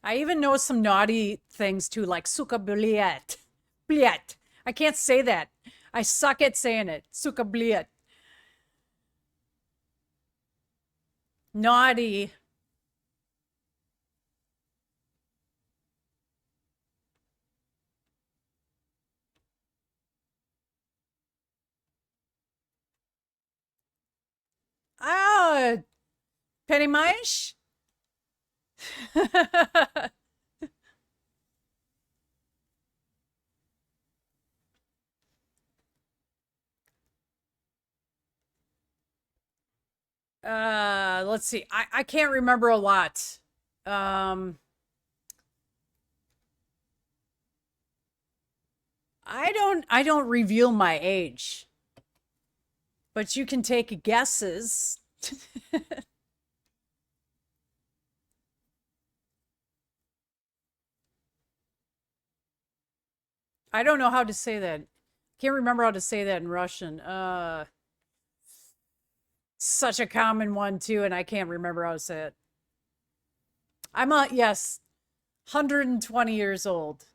I even know some naughty things too, like suka bliet. Bliet. I can't say that. I suck at saying it. Suka bliet. Naughty. Ah, Pennymaish? Let's see. I can't remember a lot. Um, I don't reveal my age, but you can take guesses. I don't know how to say that. Can't remember how to say that in Russian. Such a common one too, and I can't remember how to say it. I'm a yes, 120 years old.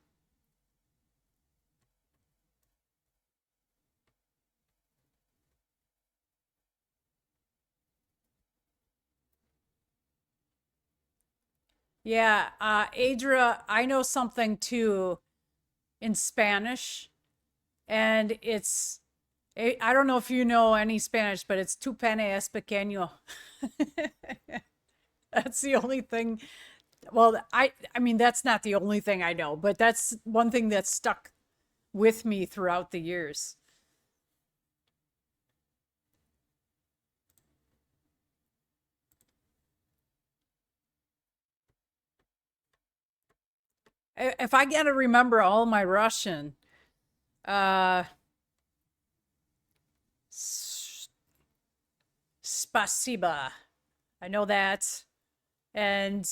Yeah, Adra, I know something too in Spanish, and I don't know if you know any Spanish, but it's tu pene es pequeño. That's the only thing. Well, I mean that's not the only thing I know, but that's one thing that's stuck with me throughout the years. If I got to remember all my Russian, uh, spasiba. I know that. And,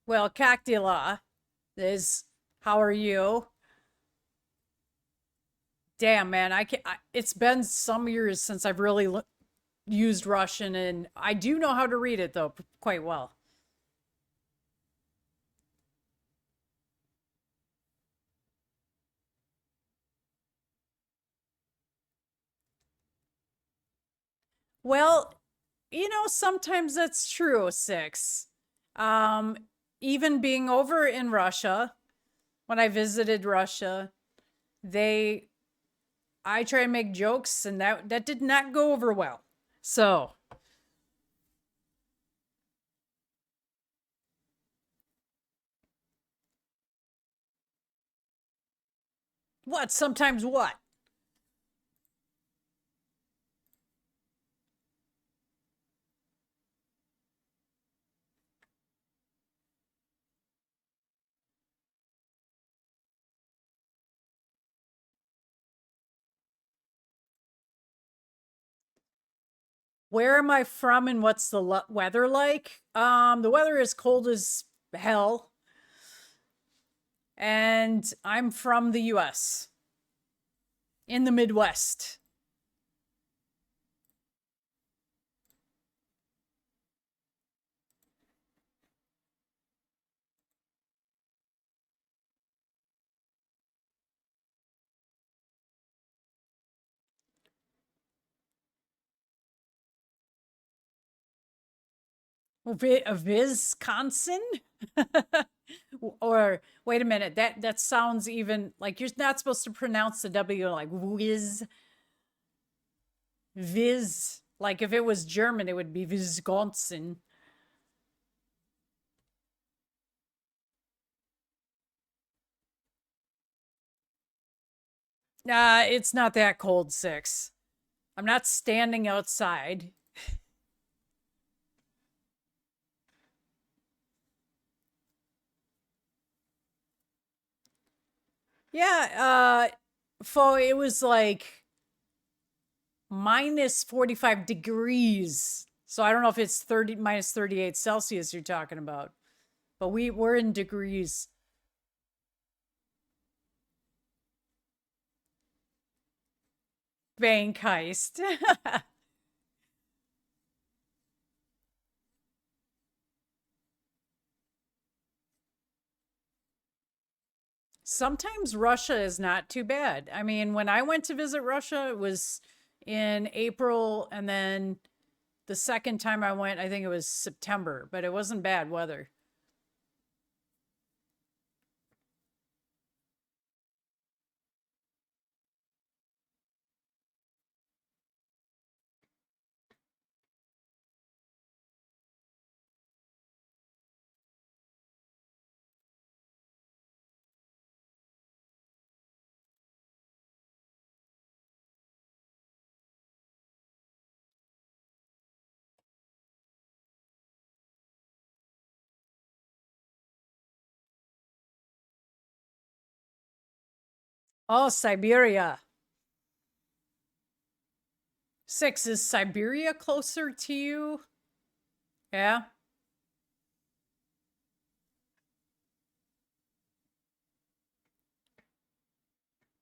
well, Kaktila is how are you? Damn, man, it's been some years since I've really used Russian, and I do know how to read it, though, quite well. Well, sometimes that's true, Six. Um, Even being over in Russia, when I visited Russia, they I try to make jokes and that did not go over well. So, what sometimes what? Where am I from and what's the weather like? The weather is cold as hell and I'm from the US in the Midwest. Wisconsin? Or wait a minute, that sounds even like you're not supposed to pronounce the W like Viz. Like if it was German, it would be Wisconsin. Nah, it's not that cold, six. I'm not standing outside. Yeah, for it was like minus 45 degrees. So I don't know if it's 30 minus 38 Celsius you're talking about. But we're in degrees. Bank heist. Sometimes Russia is not too bad. I mean, when I went to visit Russia, it was in April, and then the second time I went, I think it was September, but it wasn't bad weather. Oh, Siberia. Six, is Siberia closer to you? Yeah.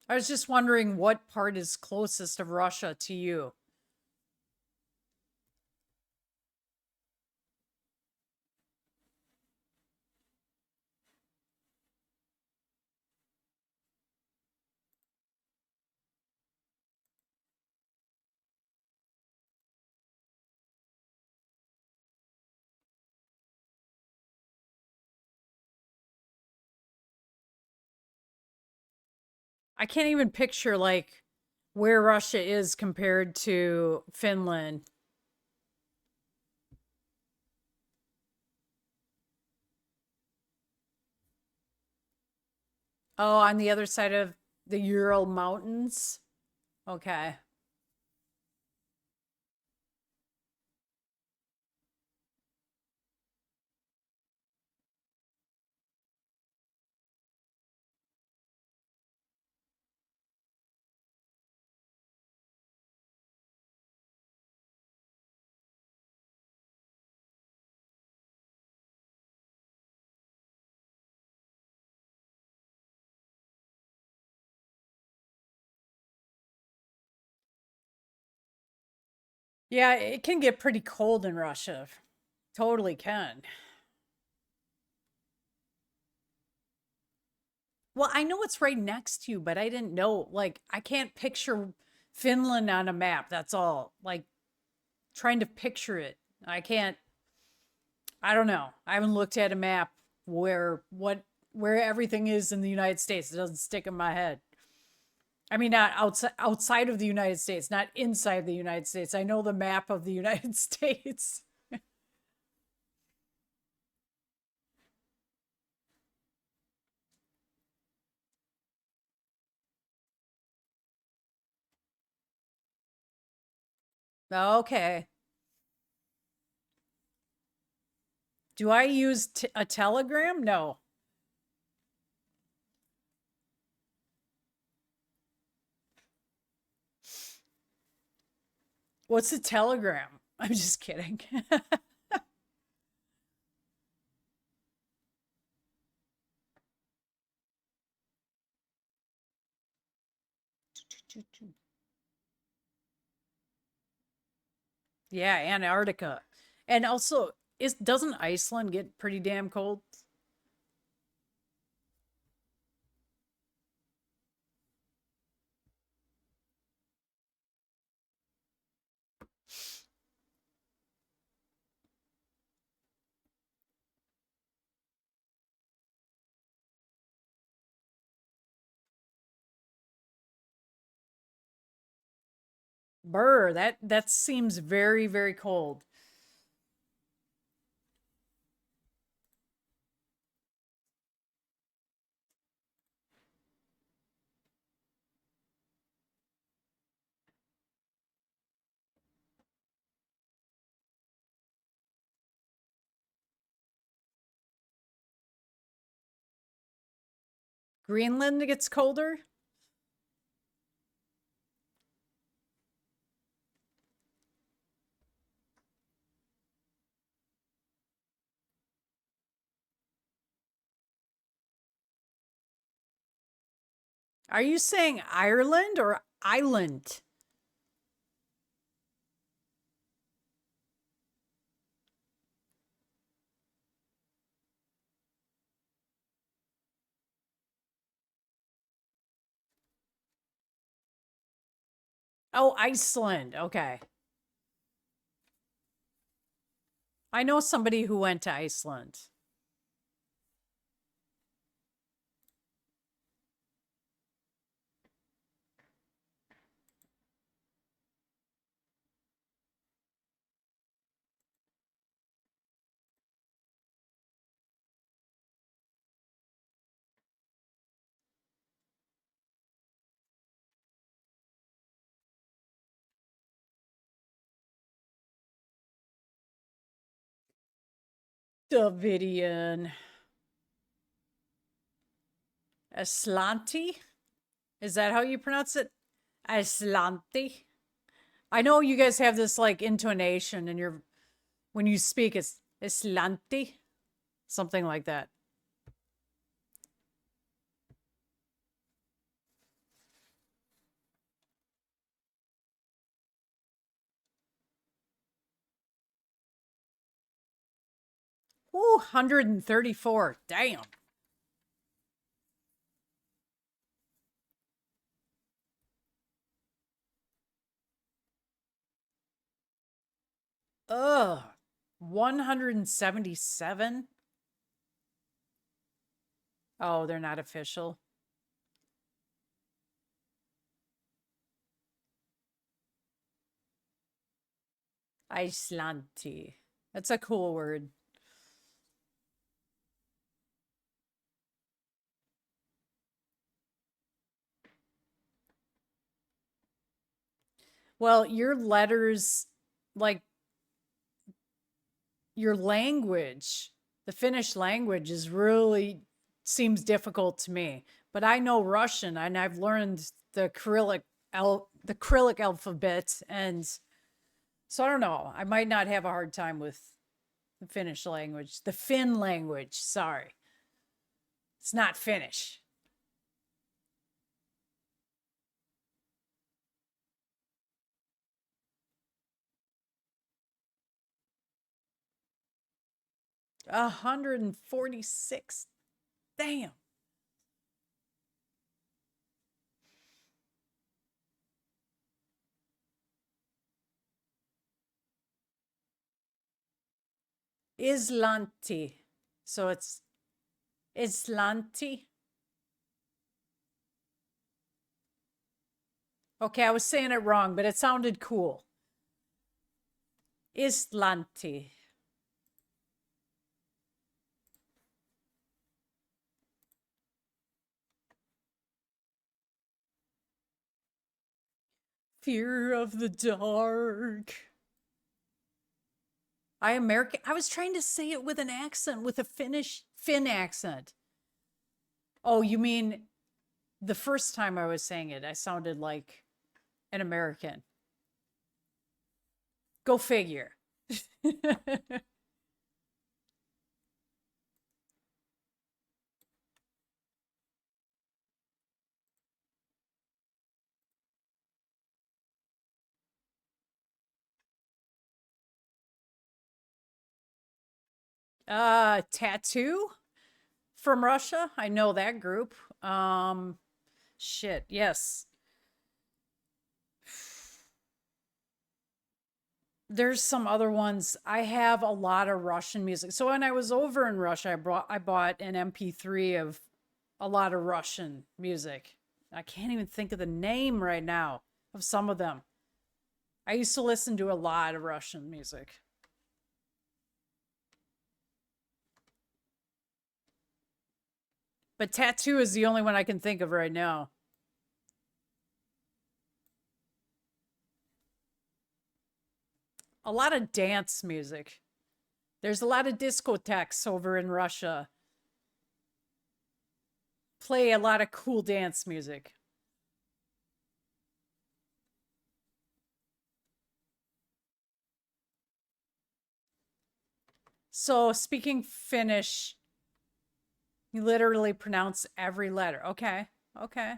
I was just wondering what part is closest of Russia to you. I can't even picture like where Russia is compared to Finland. Oh, on the other side of the Ural Mountains. Okay. Yeah, it can get pretty cold in Russia. Totally can. Well, I know it's right next to you, but I didn't know. Like, I can't picture Finland on a map. That's all. Like, trying to picture it. I can't, I don't know. I haven't looked at a map where everything is in the United States. It doesn't stick in my head. I mean, not outside of the United States, not inside the United States. I know the map of the United States. Okay. Do I use a Telegram? No. What's a Telegram? I'm just kidding. Yeah, Antarctica. And also, is doesn't Iceland get pretty damn cold? Burr, that seems very, very cold. Greenland gets colder? Are you saying Ireland or island? Oh, Iceland. Okay. I know somebody who went to Iceland. Davidian. Aslanti? Is that how you pronounce it? Aslanti? I know you guys have this like intonation and you're when you speak it's Aslanti. Something like that. Ooh, 134. Damn. Ugh. 177? Oh, they're not official. Icelanti. That's a cool word. Well, your letters, like your language, the Finnish language is really seems difficult to me. But I know Russian and I've learned the Cyrillic alphabet and so I don't know. I might not have a hard time with the Finnish language. The Finn language, sorry. It's not Finnish. A 146. Damn. Islanti. So it's Islanti. Okay, I was saying it wrong, but it sounded cool. Islanti. Fear of the dark. I was trying to say it with an accent, with a Finn accent. Oh, you mean the first time I was saying it, I sounded like an American. Go figure. Tattoo from Russia. I know that group. Shit, yes. There's some other ones. I have a lot of Russian music. So when I was over in Russia, I bought an MP3 of a lot of Russian music. I can't even think of the name right now of some of them. I used to listen to a lot of Russian music. But Tattoo is the only one I can think of right now. A lot of dance music. There's a lot of discotheques over in Russia. Play a lot of cool dance music. So speaking Finnish, you literally pronounce every letter. Okay. Okay.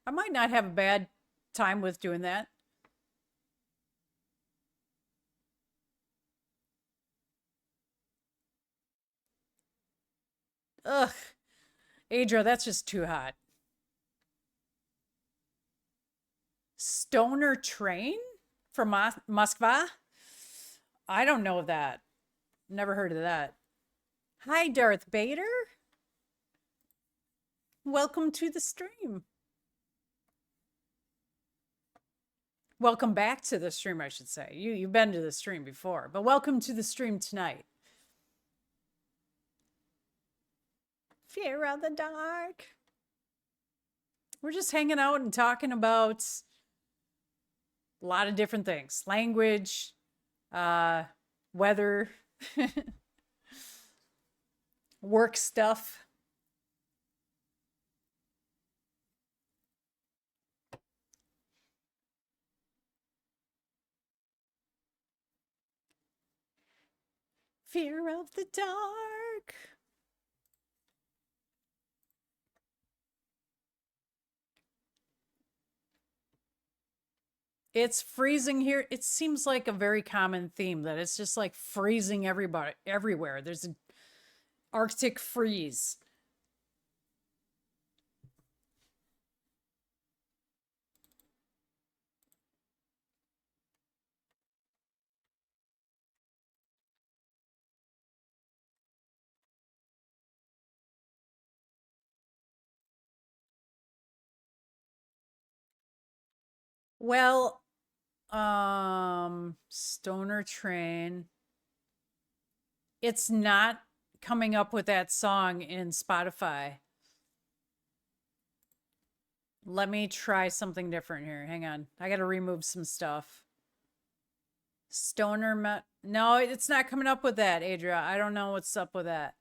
I might not have a bad time with doing that. Ugh. Adra, that's just too hot. Stoner Train from Moskva? I don't know that. Never heard of that. Hi, Darth Vader. Welcome to the stream. Welcome back to the stream, I should say. You've been to the stream before, but welcome to the stream tonight. Fear of the dark. We're just hanging out and talking about a lot of different things. Language, weather, work stuff. Fear of the dark. It's freezing here. It seems like a very common theme that it's just like freezing everybody everywhere. There's an Arctic freeze. Well, Stoner Train. It's not coming up with that song in Spotify. Let me try something different here. Hang on. I got to remove some stuff. No, it's not coming up with that, Adria. I don't know what's up with that.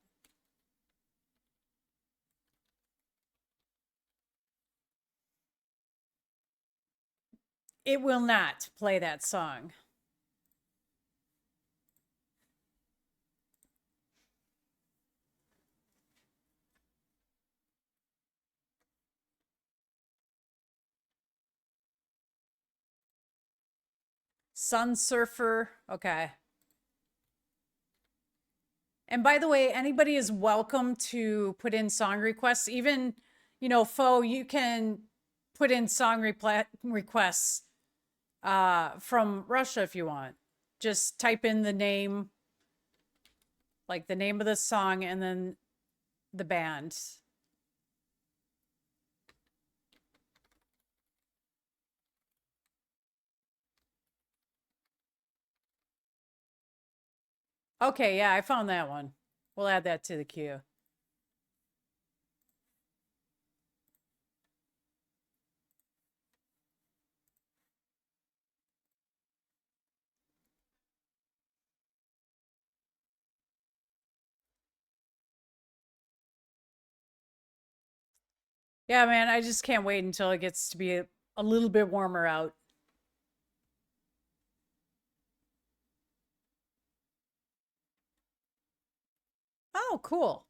It will not play that song. Sun Surfer. Okay. And by the way, anybody is welcome to put in song requests. Even, Fo, you can put in song requests from Russia if you want. Just type in the name, like the name of the song, and then the band. Okay, yeah, I found that one. We'll add that to the queue. Yeah, man, I just can't wait until it gets to be a little bit warmer out. Oh, cool.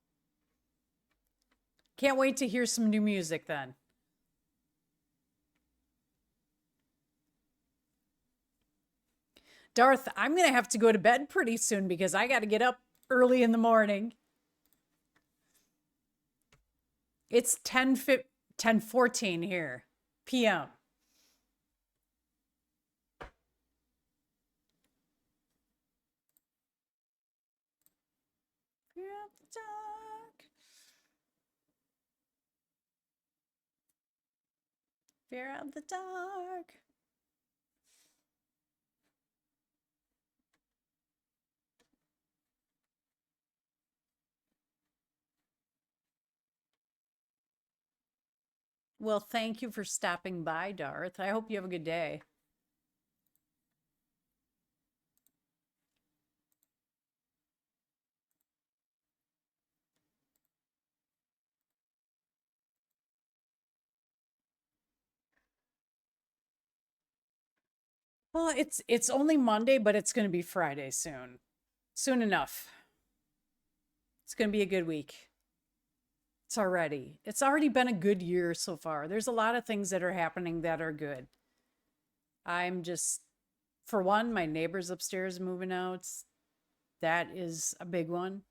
Can't wait to hear some new music then. Darth, I'm going to have to go to bed pretty soon because I got to get up early in the morning. It's 10:14 here, p.m. Fear of the dark. Fear of the dark. Well, thank you for stopping by, Darth. I hope you have a good day. Well, it's only Monday, but it's going to be Friday soon. Soon enough. It's going to be a good week. It's already been a good year so far. There's a lot of things that are happening that are good. I'm just, for one, my neighbors upstairs moving out. That is a big one.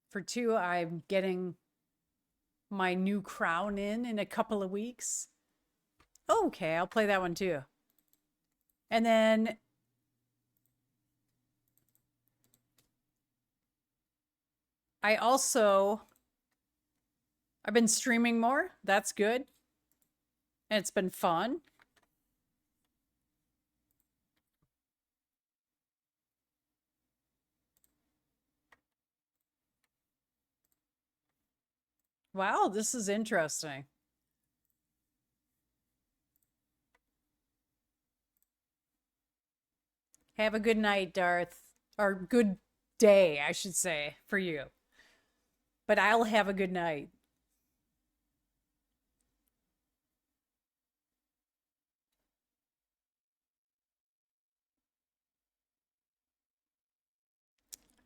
For two, I'm getting my new crown in a couple of weeks. Okay, I'll play that one too. And then I also I've been streaming more. That's good. And it's been fun. Wow, this is interesting. Have a good night, Darth. Or good day, I should say, for you. But I'll have a good night.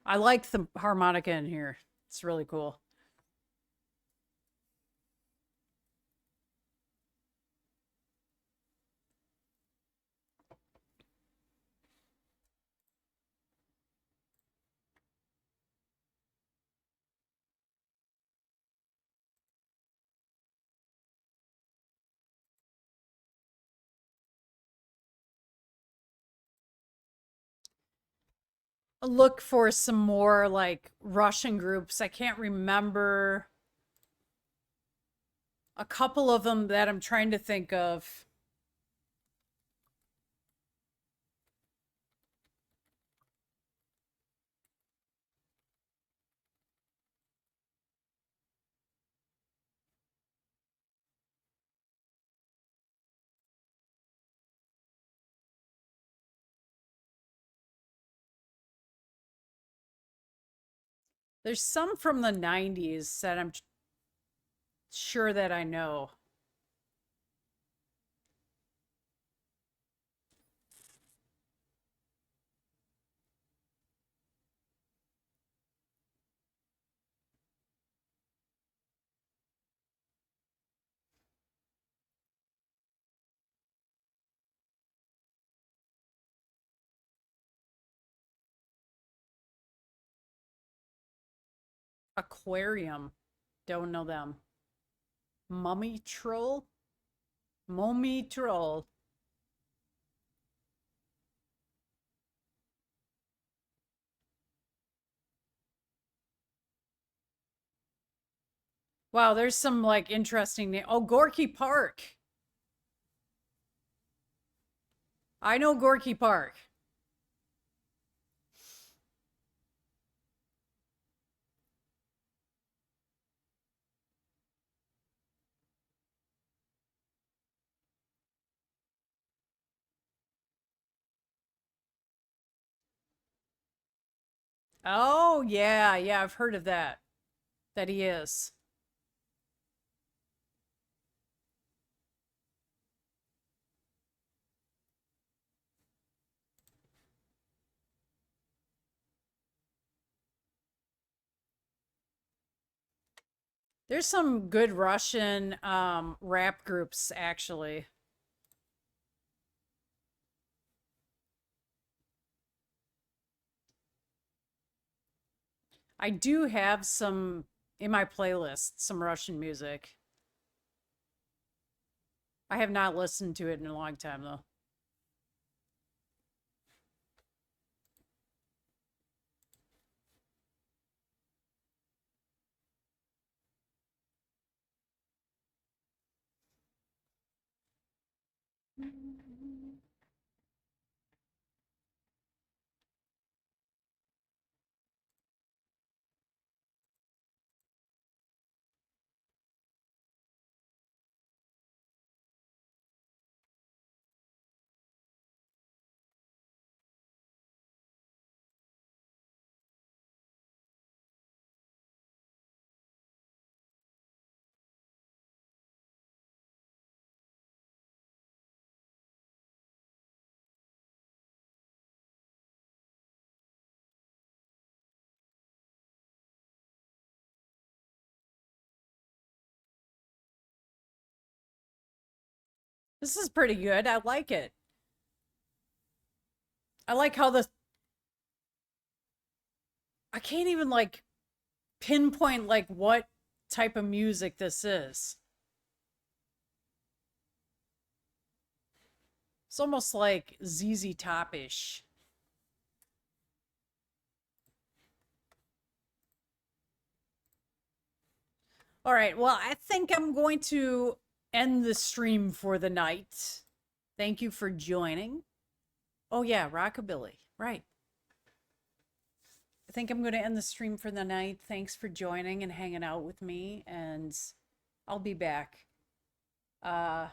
I like the harmonica in here. It's really cool. Look for some more like Russian groups. I can't remember a couple of them that I'm trying to think of. There's some from the 90s that I'm sure that I know. Aquarium. Don't know them. Mummy Troll? Mummy Troll. Wow, there's some like interesting name. Oh, Gorky Park. I know Gorky Park. Oh, yeah, yeah, I've heard of that. That he is. There's some good Russian rap groups actually. I do have some in my playlist, some Russian music. I have not listened to it in a long time though. This is pretty good. I like it. I like how I can't even like pinpoint like what type of music this is. It's almost like ZZ Top-ish. All right, well, I think I'm going to end the stream for the night. Thank you for joining. Oh yeah, rockabilly. Right. I think I'm going to end the stream for the night. Thanks for joining and hanging out with me, and I'll be back. Uh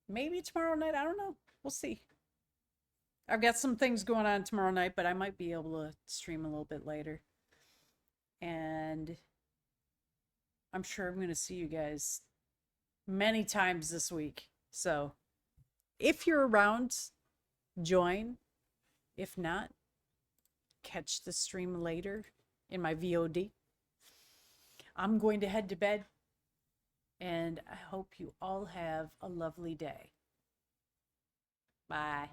Maybe tomorrow night. I don't know. We'll see. I've got some things going on tomorrow night, but I might be able to stream a little bit later. And I'm sure I'm going to see you guys many times this week. So if you're around, join. If not, catch the stream later in my VOD. I'm going to head to bed, and I hope you all have a lovely day. Bye.